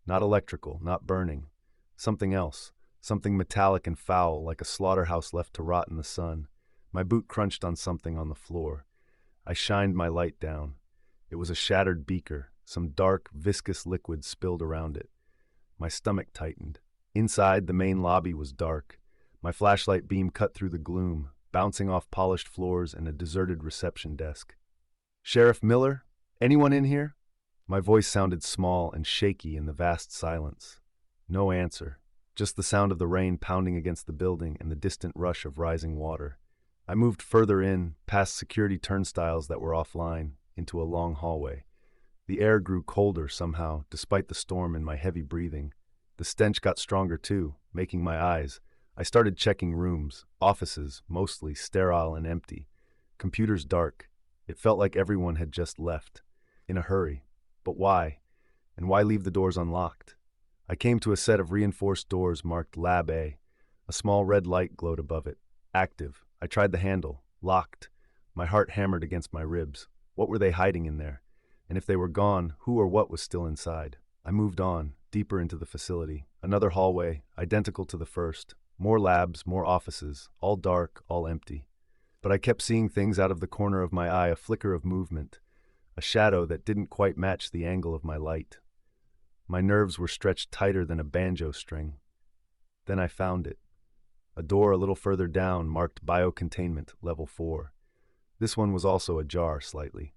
Not electrical, not burning. Something else. Something metallic and foul, like a slaughterhouse left to rot in the sun. My boot crunched on something on the floor. I shined my light down. It was a shattered beaker, some dark, viscous liquid spilled around it. My stomach tightened. Inside, the main lobby was dark. My flashlight beam cut through the gloom, bouncing off polished floors and a deserted reception desk. "Sheriff Miller? Anyone in here?" My voice sounded small and shaky in the vast silence. No answer, just the sound of the rain pounding against the building and the distant rush of rising water. I moved further in, past security turnstiles that were offline, into a long hallway. The air grew colder somehow, despite the storm and my heavy breathing. The stench got stronger too, making my eyes. I started checking rooms, offices, mostly sterile and empty. Computers dark. It felt like everyone had just left. In a hurry. But why? And why leave the doors unlocked? I came to a set of reinforced doors marked Lab A. A small red light glowed above it. Active. I tried the handle. Locked. My heart hammered against my ribs. What were they hiding in there? And if they were gone, who or what was still inside? I moved on, deeper into the facility. Another hallway, identical to the first. More labs, more offices, all dark, all empty. But I kept seeing things out of the corner of my eye, a flicker of movement, a shadow that didn't quite match the angle of my light. My nerves were stretched tighter than a banjo string. Then I found it. A door a little further down marked Biocontainment, Level 4. This one was also ajar slightly.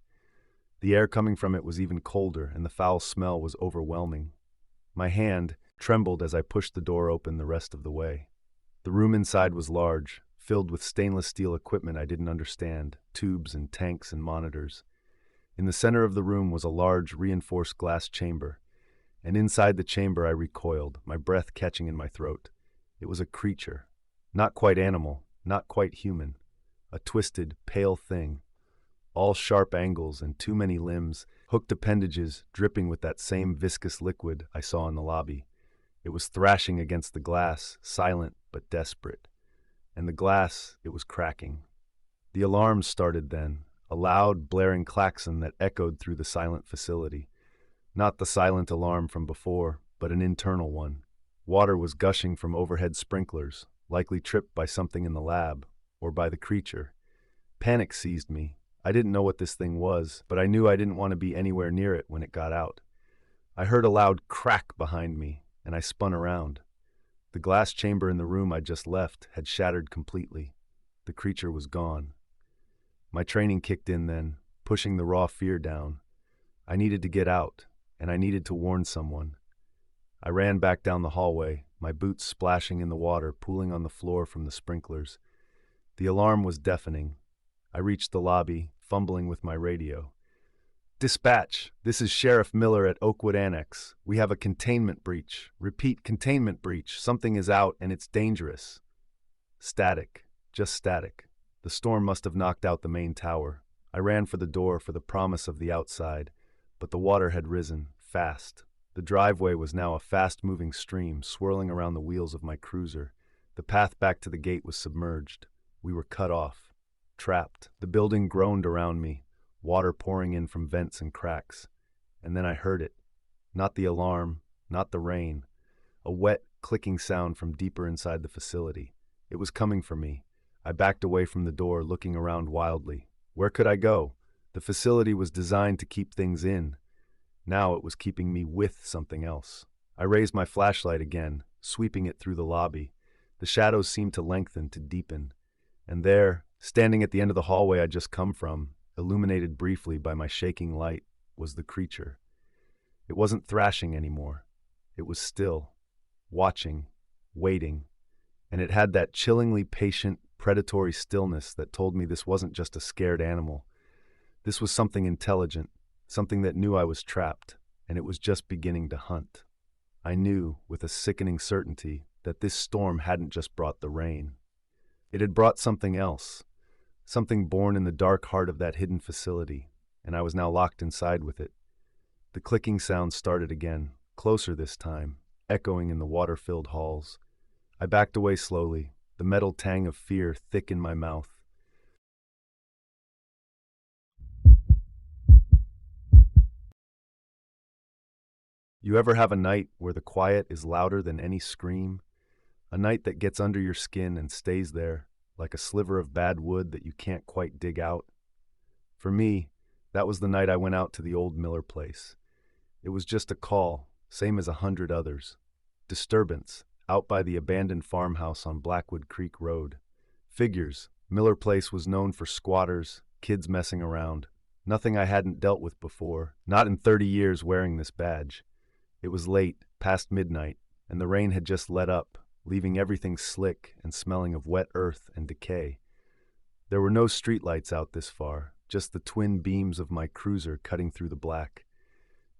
The air coming from it was even colder, and the foul smell was overwhelming. My hand trembled as I pushed the door open the rest of the way. The room inside was large, filled with stainless steel equipment I didn't understand, tubes and tanks and monitors. In the center of the room was a large, reinforced glass chamber, and inside the chamber I recoiled, my breath catching in my throat. It was a creature. Not quite animal, not quite human. A twisted, pale thing. All sharp angles and too many limbs, hooked appendages dripping with that same viscous liquid I saw in the lobby. It was thrashing against the glass, silent but desperate. And the glass, it was cracking. The alarm started then, a loud, blaring klaxon that echoed through the silent facility. Not the silent alarm from before, but an internal one. Water was gushing from overhead sprinklers, likely tripped by something in the lab, or by the creature. Panic seized me. I didn't know what this thing was, but I knew I didn't want to be anywhere near it when it got out. I heard a loud crack behind me, and I spun around. The glass chamber in the room I'd just left had shattered completely. The creature was gone. My training kicked in then, pushing the raw fear down. I needed to get out, and I needed to warn someone. I ran back down the hallway, my boots splashing in the water, pooling on the floor from the sprinklers. The alarm was deafening. I reached the lobby, fumbling with my radio. Dispatch, this is Sheriff Miller at Oakwood Annex. We have a containment breach. Repeat, containment breach. Something is out and it's dangerous. Static. Just static. The storm must have knocked out the main tower. I ran for the door for the promise of the outside, but the water had risen, fast. The driveway was now a fast-moving stream swirling around the wheels of my cruiser. The path back to the gate was submerged. We were cut off. Trapped. The building groaned around me, water pouring in from vents and cracks. And then I heard it. Not the alarm, not the rain. A wet, clicking sound from deeper inside the facility. It was coming for me. I backed away from the door, looking around wildly. Where could I go? The facility was designed to keep things in. Now it was keeping me with something else. I raised my flashlight again, sweeping it through the lobby. The shadows seemed to lengthen, to deepen. And there, standing at the end of the hallway I'd just come from, illuminated briefly by my shaking light, was the creature. It wasn't thrashing anymore. It was still, watching, waiting, and it had that chillingly patient, predatory stillness that told me this wasn't just a scared animal. This was something intelligent, something that knew I was trapped, and it was just beginning to hunt. I knew, with a sickening certainty, that this storm hadn't just brought the rain. It had brought something else, something born in the dark heart of that hidden facility, and I was now locked inside with it. The clicking sound started again, closer this time, echoing in the water-filled halls. I backed away slowly, the metal tang of fear thick in my mouth. You ever have a night where the quiet is louder than any scream? A night that gets under your skin and stays there, like a sliver of bad wood that you can't quite dig out? For me, that was the night I went out to the old Miller place. It was just a call, same as 100 others. Disturbance, out by the abandoned farmhouse on Blackwood Creek Road. Figures, Miller Place was known for squatters, kids messing around. Nothing I hadn't dealt with before, not in 30 years wearing this badge. It was late, past midnight, and the rain had just let up, leaving everything slick and smelling of wet earth and decay. There were no streetlights out this far, just the twin beams of my cruiser cutting through the black.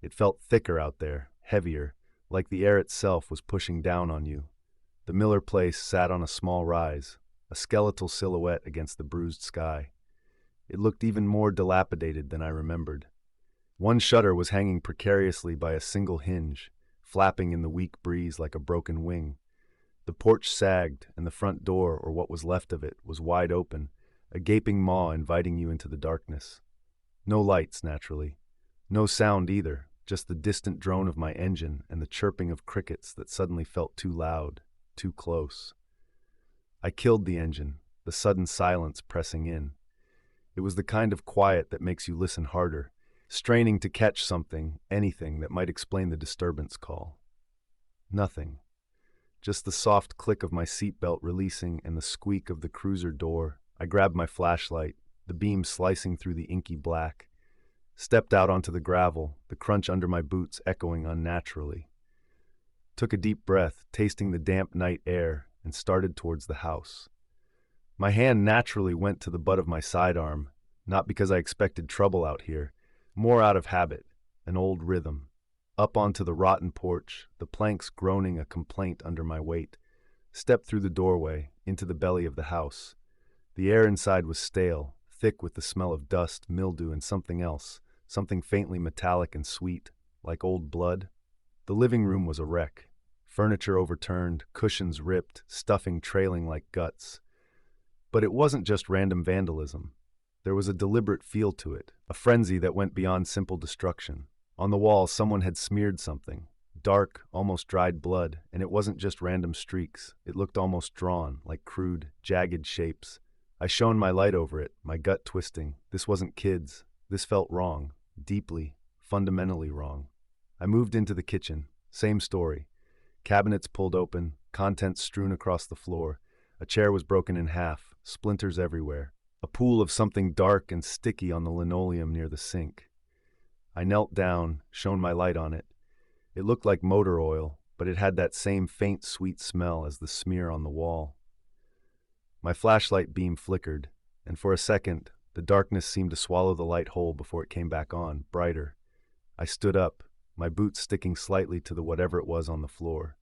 It felt thicker out there, heavier, like the air itself was pushing down on you. The Miller place sat on a small rise, a skeletal silhouette against the bruised sky. It looked even more dilapidated than I remembered. One shutter was hanging precariously by a single hinge, flapping in the weak breeze like a broken wing. The porch sagged, and the front door, or what was left of it, was wide open, a gaping maw inviting you into the darkness. No lights, naturally. No sound either, just the distant drone of my engine and the chirping of crickets that suddenly felt too loud, too close. I killed the engine, the sudden silence pressing in. It was the kind of quiet that makes you listen harder, straining to catch something, anything that might explain the disturbance call. Nothing. Just the soft click of my seatbelt releasing and the squeak of the cruiser door. I grabbed my flashlight, the beam slicing through the inky black. Stepped out onto the gravel, the crunch under my boots echoing unnaturally. Took a deep breath, tasting the damp night air, and started towards the house. My hand naturally went to the butt of my sidearm, not because I expected trouble out here, more out of habit, an old rhythm. Up onto the rotten porch, the planks groaning a complaint under my weight. Stepped through the doorway, into the belly of the house. The air inside was stale, thick with the smell of dust, mildew, and something else, something faintly metallic and sweet, like old blood. The living room was a wreck. Furniture overturned, cushions ripped, stuffing trailing like guts. But it wasn't just random vandalism. There was a deliberate feel to it, a frenzy that went beyond simple destruction. On the wall, someone had smeared something. Dark, almost dried blood, and it wasn't just random streaks. It looked almost drawn, like crude, jagged shapes. I shone my light over it, my gut twisting. This wasn't kids. This felt wrong. Deeply, fundamentally wrong. I moved into the kitchen. Same story. Cabinets pulled open, contents strewn across the floor. A chair was broken in half, splinters everywhere. A pool of something dark and sticky on the linoleum near the sink. I knelt down, shone my light on it. It looked like motor oil, but it had that same faint, sweet smell as the smear on the wall. My flashlight beam flickered, and for a second, The darkness seemed to swallow the light whole before it came back on, brighter. I stood up, my boots sticking slightly to the whatever it was on the floor.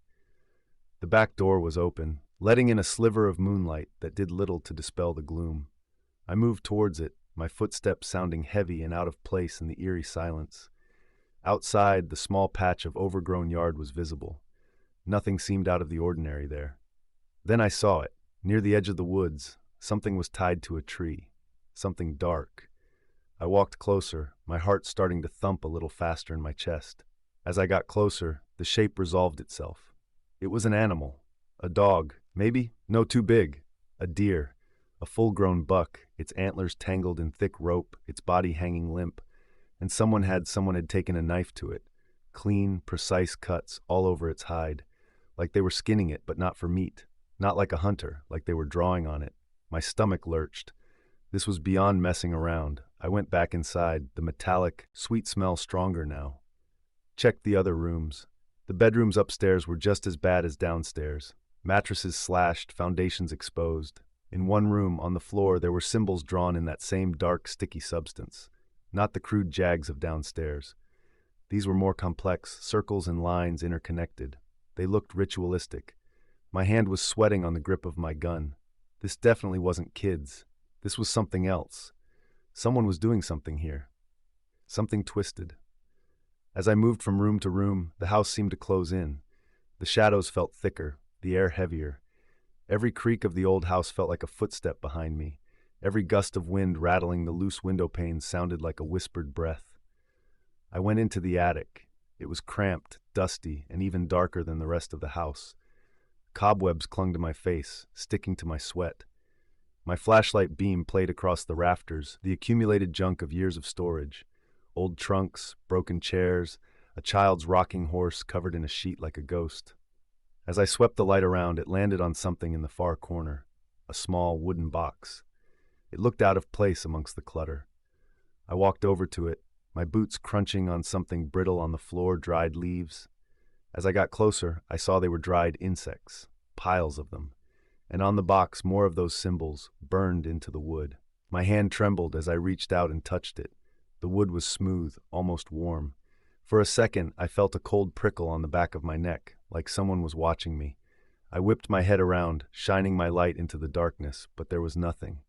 The back door was open, letting in a sliver of moonlight that did little to dispel the gloom. I moved towards it, my footsteps sounding heavy and out of place in the eerie silence. Outside, the small patch of overgrown yard was visible. Nothing seemed out of the ordinary there. Then I saw it. Near the edge of the woods, something was tied to a tree. Something dark. I walked closer, my heart starting to thump a little faster in my chest. As I got closer, the shape resolved itself. It was an animal. A dog, maybe, no too big. A deer. A full-grown buck, its antlers tangled in thick rope, its body hanging limp. And someone had taken a knife to it. Clean, precise cuts all over its hide. Like they were skinning it, but not for meat. Not like a hunter, like they were drawing on it. My stomach lurched. This was beyond messing around. I went back inside, the metallic, sweet smell stronger now. Checked the other rooms. The bedrooms upstairs were just as bad as downstairs. Mattresses slashed, foundations exposed. In one room, on the floor, there were symbols drawn in that same dark, sticky substance. Not the crude jags of downstairs. These were more complex, circles and lines interconnected. They looked ritualistic. My hand was sweating on the grip of my gun. This definitely wasn't kids. This was something else. Someone was doing something here. Something twisted. As I moved from room to room, the house seemed to close in. The shadows felt thicker, the air heavier. Every creak of the old house felt like a footstep behind me. Every gust of wind rattling the loose window panes sounded like a whispered breath. I went into the attic. It was cramped, dusty, and even darker than the rest of the house. Cobwebs clung to my face, sticking to my sweat. My flashlight beam played across the rafters, the accumulated junk of years of storage. Old trunks, broken chairs, a child's rocking horse covered in a sheet like a ghost. As I swept the light around, it landed on something in the far corner, a small wooden box. It looked out of place amongst the clutter. I walked over to it, my boots crunching on something brittle on the floor, dried leaves. As I got closer, I saw they were dried insects, piles of them. And on the box, more of those symbols, burned into the wood. My hand trembled as I reached out and touched it. The wood was smooth, almost warm. For a second, I felt a cold prickle on the back of my neck, like someone was watching me. I whipped my head around, shining my light into the darkness, but there was nothing.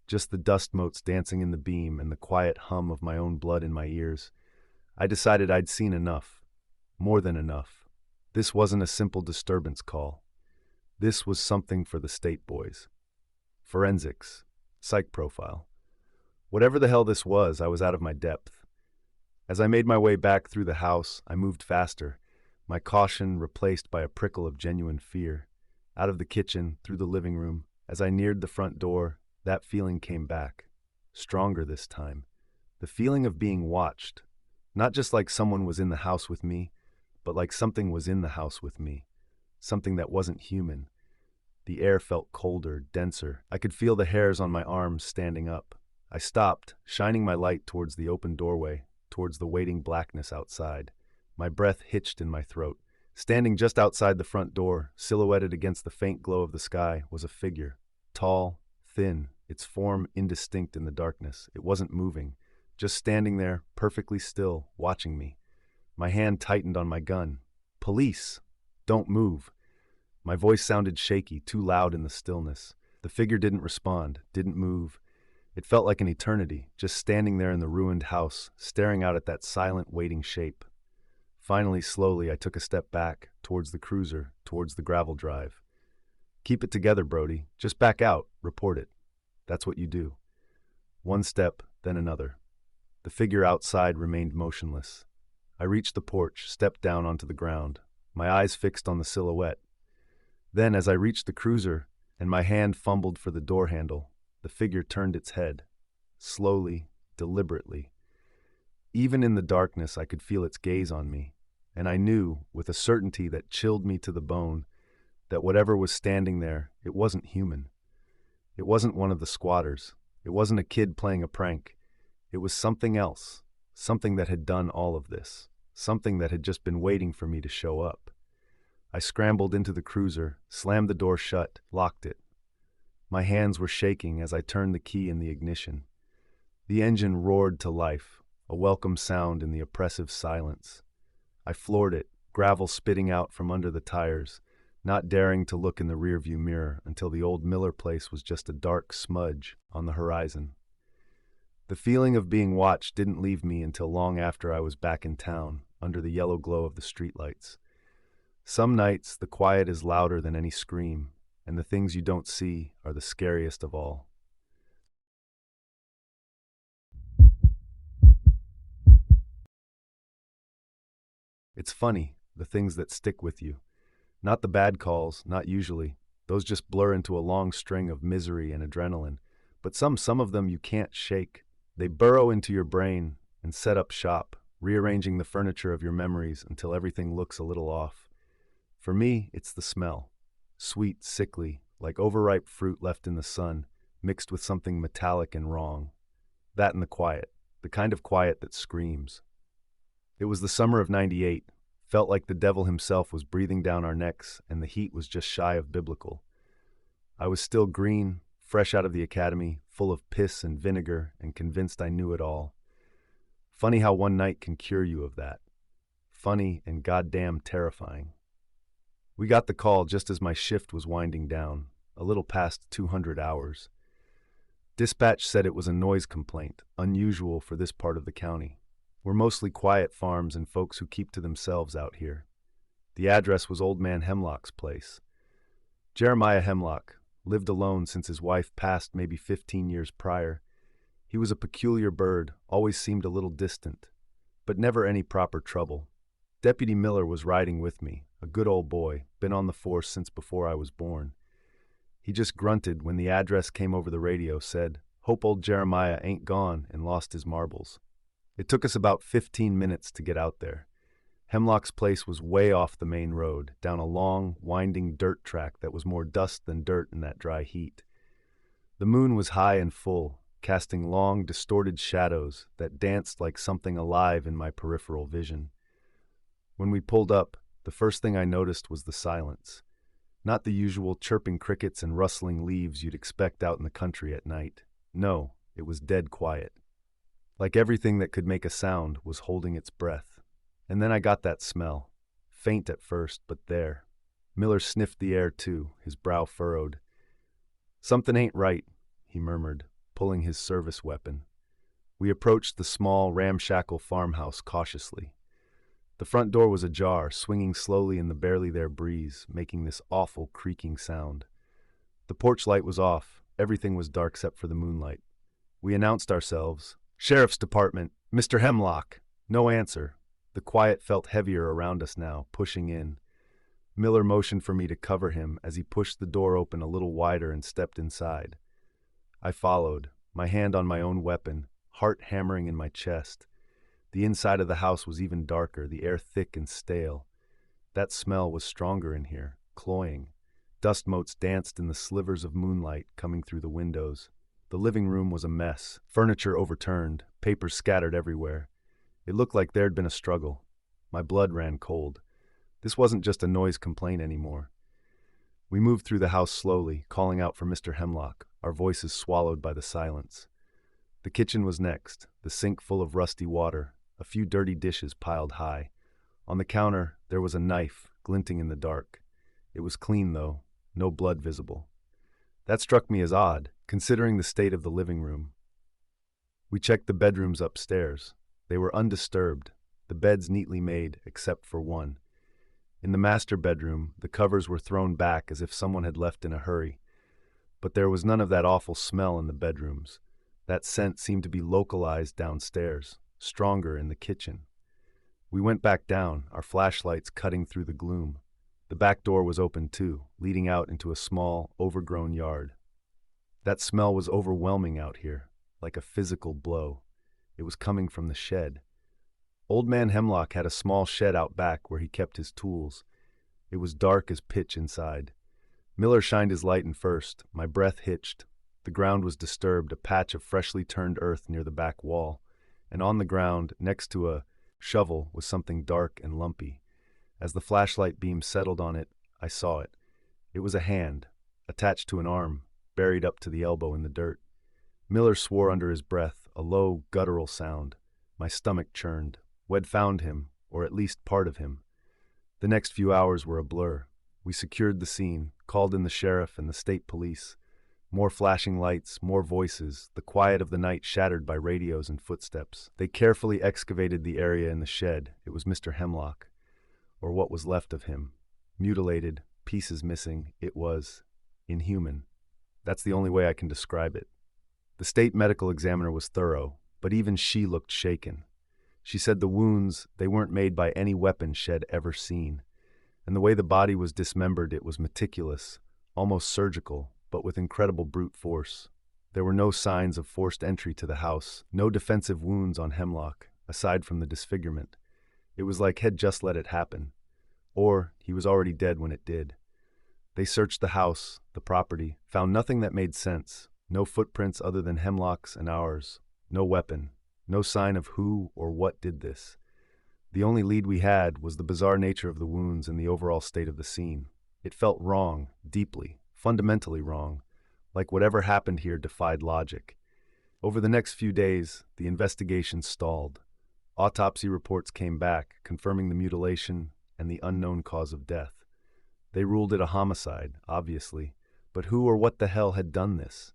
Just the dust motes dancing in the beam and the quiet hum of my own blood in my ears. I decided I'd seen enough. More than enough. This wasn't a simple disturbance call. This was something for the state boys. Forensics. Psych profile. Whatever the hell this was, I was out of my depth. As I made my way back through the house, I moved faster, my caution replaced by a prickle of genuine fear. Out of the kitchen, through the living room, as I neared the front door, that feeling came back. Stronger this time. The feeling of being watched. Not just like someone was in the house with me, but like something was in the house with me. Something that wasn't human. The air felt colder, denser. I could feel the hairs on my arms standing up. I stopped, shining my light towards the open doorway, towards the waiting blackness outside. My breath hitched in my throat. Standing just outside the front door, silhouetted against the faint glow of the sky, was a figure. Tall, thin, its form indistinct in the darkness. It wasn't moving, just standing there, perfectly still, watching me. My hand tightened on my gun. Police! Don't move. My voice sounded shaky, too loud in the stillness. The figure didn't respond, didn't move. It felt like an eternity, just standing there in the ruined house, staring out at that silent, waiting shape. Finally, slowly, I took a step back, towards the cruiser, towards the gravel drive. Keep it together, Brody. Just back out, report it. That's what you do. One step, then another. The figure outside remained motionless. I reached the porch, stepped down onto the ground, my eyes fixed on the silhouette. Then, as I reached the cruiser, and my hand fumbled for the door handle, the figure turned its head. Slowly, deliberately. Even in the darkness, I could feel its gaze on me, and I knew, with a certainty that chilled me to the bone, that whatever was standing there, it wasn't human. It wasn't one of the squatters. It wasn't a kid playing a prank. It was something else, something that had done all of this, something that had just been waiting for me to show up. I scrambled into the cruiser, slammed the door shut, locked it. My hands were shaking as I turned the key in the ignition. The engine roared to life, a welcome sound in the oppressive silence. I floored it, gravel spitting out from under the tires, not daring to look in the rearview mirror until the old Miller place was just a dark smudge on the horizon. The feeling of being watched didn't leave me until long after I was back in town, under the yellow glow of the streetlights. Some nights, the quiet is louder than any scream, and the things you don't see are the scariest of all. It's funny, the things that stick with you. Not the bad calls, not usually. Those just blur into a long string of misery and adrenaline. But some of them you can't shake. They burrow into your brain and set up shop, rearranging the furniture of your memories until everything looks a little off. For me, it's the smell. Sweet, sickly, like overripe fruit left in the sun, mixed with something metallic and wrong. That and the quiet, the kind of quiet that screams. It was the summer of '98. Felt like the devil himself was breathing down our necks, and the heat was just shy of biblical. I was still green, fresh out of the academy, full of piss and vinegar, and convinced I knew it all. Funny how one night can cure you of that. Funny and goddamn terrifying. We got the call just as my shift was winding down, a little past 200 hours. Dispatch said it was a noise complaint, unusual for this part of the county. We're mostly quiet farms and folks who keep to themselves out here. The address was Old Man Hemlock's place. Jeremiah Hemlock lived alone since his wife passed maybe 15 years prior. He was a peculiar bird, always seemed a little distant, but never any proper trouble. Deputy Miller was riding with me, a good old boy, been on the force since before I was born. He just grunted when the address came over the radio, said, "Hope old Jeremiah ain't gone and lost his marbles." It took us about 15 minutes to get out there. Hemlock's place was way off the main road, down a long, winding dirt track that was more dust than dirt in that dry heat. The moon was high and full, casting long, distorted shadows that danced like something alive in my peripheral vision. When we pulled up, the first thing I noticed was the silence. Not the usual chirping crickets and rustling leaves you'd expect out in the country at night. No, it was dead quiet. Like everything that could make a sound was holding its breath. And then I got that smell. Faint at first, but there. Miller sniffed the air too, his brow furrowed. "Something ain't right," he murmured, pulling his service weapon. We approached the small, ramshackle farmhouse cautiously. The front door was ajar, swinging slowly in the barely there breeze, making this awful creaking sound. The porch light was off. Everything was dark except for the moonlight. We announced ourselves. "Sheriff's Department, Mr. Hemlock." No answer. The quiet felt heavier around us now, pushing in. Miller motioned for me to cover him as he pushed the door open a little wider and stepped inside. I followed, my hand on my own weapon, heart hammering in my chest. The inside of the house was even darker, the air thick and stale. That smell was stronger in here, cloying. Dust motes danced in the slivers of moonlight coming through the windows. The living room was a mess, furniture overturned, papers scattered everywhere. It looked like there'd been a struggle. My blood ran cold. This wasn't just a noise complaint anymore. We moved through the house slowly, calling out for Mr. Hemlock, our voices swallowed by the silence. The kitchen was next, the sink full of rusty water, a few dirty dishes piled high. On the counter, there was a knife, glinting in the dark. It was clean, though, no blood visible. That struck me as odd, considering the state of the living room. We checked the bedrooms upstairs. They were undisturbed, the beds neatly made, except for one. In the master bedroom, the covers were thrown back as if someone had left in a hurry. But there was none of that awful smell in the bedrooms. That scent seemed to be localized downstairs, stronger in the kitchen. We went back down, our flashlights cutting through the gloom. The back door was open too, leading out into a small, overgrown yard. That smell was overwhelming out here, like a physical blow. It was coming from the shed. Old Man Hemlock had a small shed out back where he kept his tools. It was dark as pitch inside. Miller shined his light in first. My breath hitched. The ground was disturbed, a patch of freshly turned earth near the back wall. And on the ground, next to a shovel, was something dark and lumpy. As the flashlight beam settled on it, I saw it. It was a hand, attached to an arm, buried up to the elbow in the dirt. Miller swore under his breath, a low, guttural sound. My stomach churned. We'd found him, or at least part of him. The next few hours were a blur. We secured the scene, called in the sheriff and the state police. More flashing lights, more voices, the quiet of the night shattered by radios and footsteps. They carefully excavated the area in the shed. It was Mr. Hemlock, or what was left of him. Mutilated, pieces missing. It was inhuman. That's the only way I can describe it. The state medical examiner was thorough, but even she looked shaken. She said the wounds, they weren't made by any weapon Shed ever seen. And the way the body was dismembered, it was meticulous, almost surgical, but with incredible brute force. There were no signs of forced entry to the house, no defensive wounds on Hemlock, aside from the disfigurement. It was like he'd just let it happen. Or he was already dead when it did. They searched the house, the property, found nothing that made sense. No footprints other than Hemlock's and ours. No weapon. No sign of who or what did this. The only lead we had was the bizarre nature of the wounds and the overall state of the scene. It felt wrong, deeply, fundamentally wrong, like whatever happened here defied logic. Over the next few days, the investigation stalled. Autopsy reports came back, confirming the mutilation and the unknown cause of death. They ruled it a homicide, obviously, but who or what the hell had done this?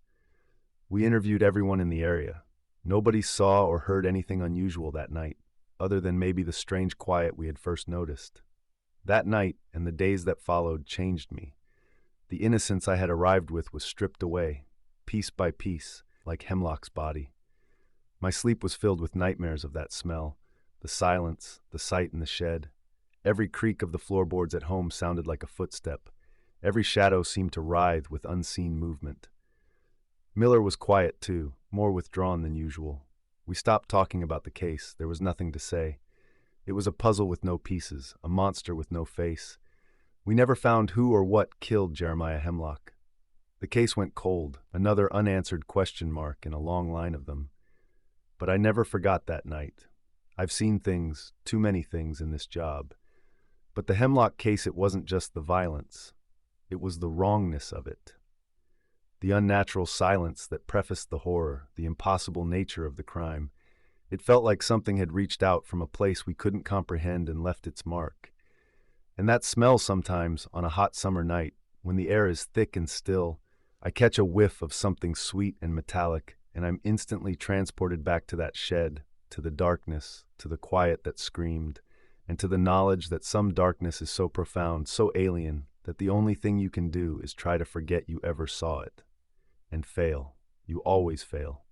We interviewed everyone in the area. Nobody saw or heard anything unusual that night, other than maybe the strange quiet we had first noticed. That night and the days that followed changed me. The innocence I had arrived with was stripped away, piece by piece, like Hemlock's body. My sleep was filled with nightmares of that smell, the silence, the sight in the shed. Every creak of the floorboards at home sounded like a footstep. Every shadow seemed to writhe with unseen movement. Miller was quiet too, more withdrawn than usual. We stopped talking about the case. There was nothing to say. It was a puzzle with no pieces, a monster with no face. We never found who or what killed Jeremiah Hemlock. The case went cold, another unanswered question mark in a long line of them. But I never forgot that night. I've seen things, too many things in this job. But the Hemlock case, it wasn't just the violence. It was the wrongness of it. The unnatural silence that prefaced the horror, the impossible nature of the crime. It felt like something had reached out from a place we couldn't comprehend and left its mark. And that smell sometimes, on a hot summer night, when the air is thick and still, I catch a whiff of something sweet and metallic, and I'm instantly transported back to that shed, to the darkness, to the quiet that screamed, and to the knowledge that some darkness is so profound, so alien, that the only thing you can do is try to forget you ever saw it. And fail. You always fail.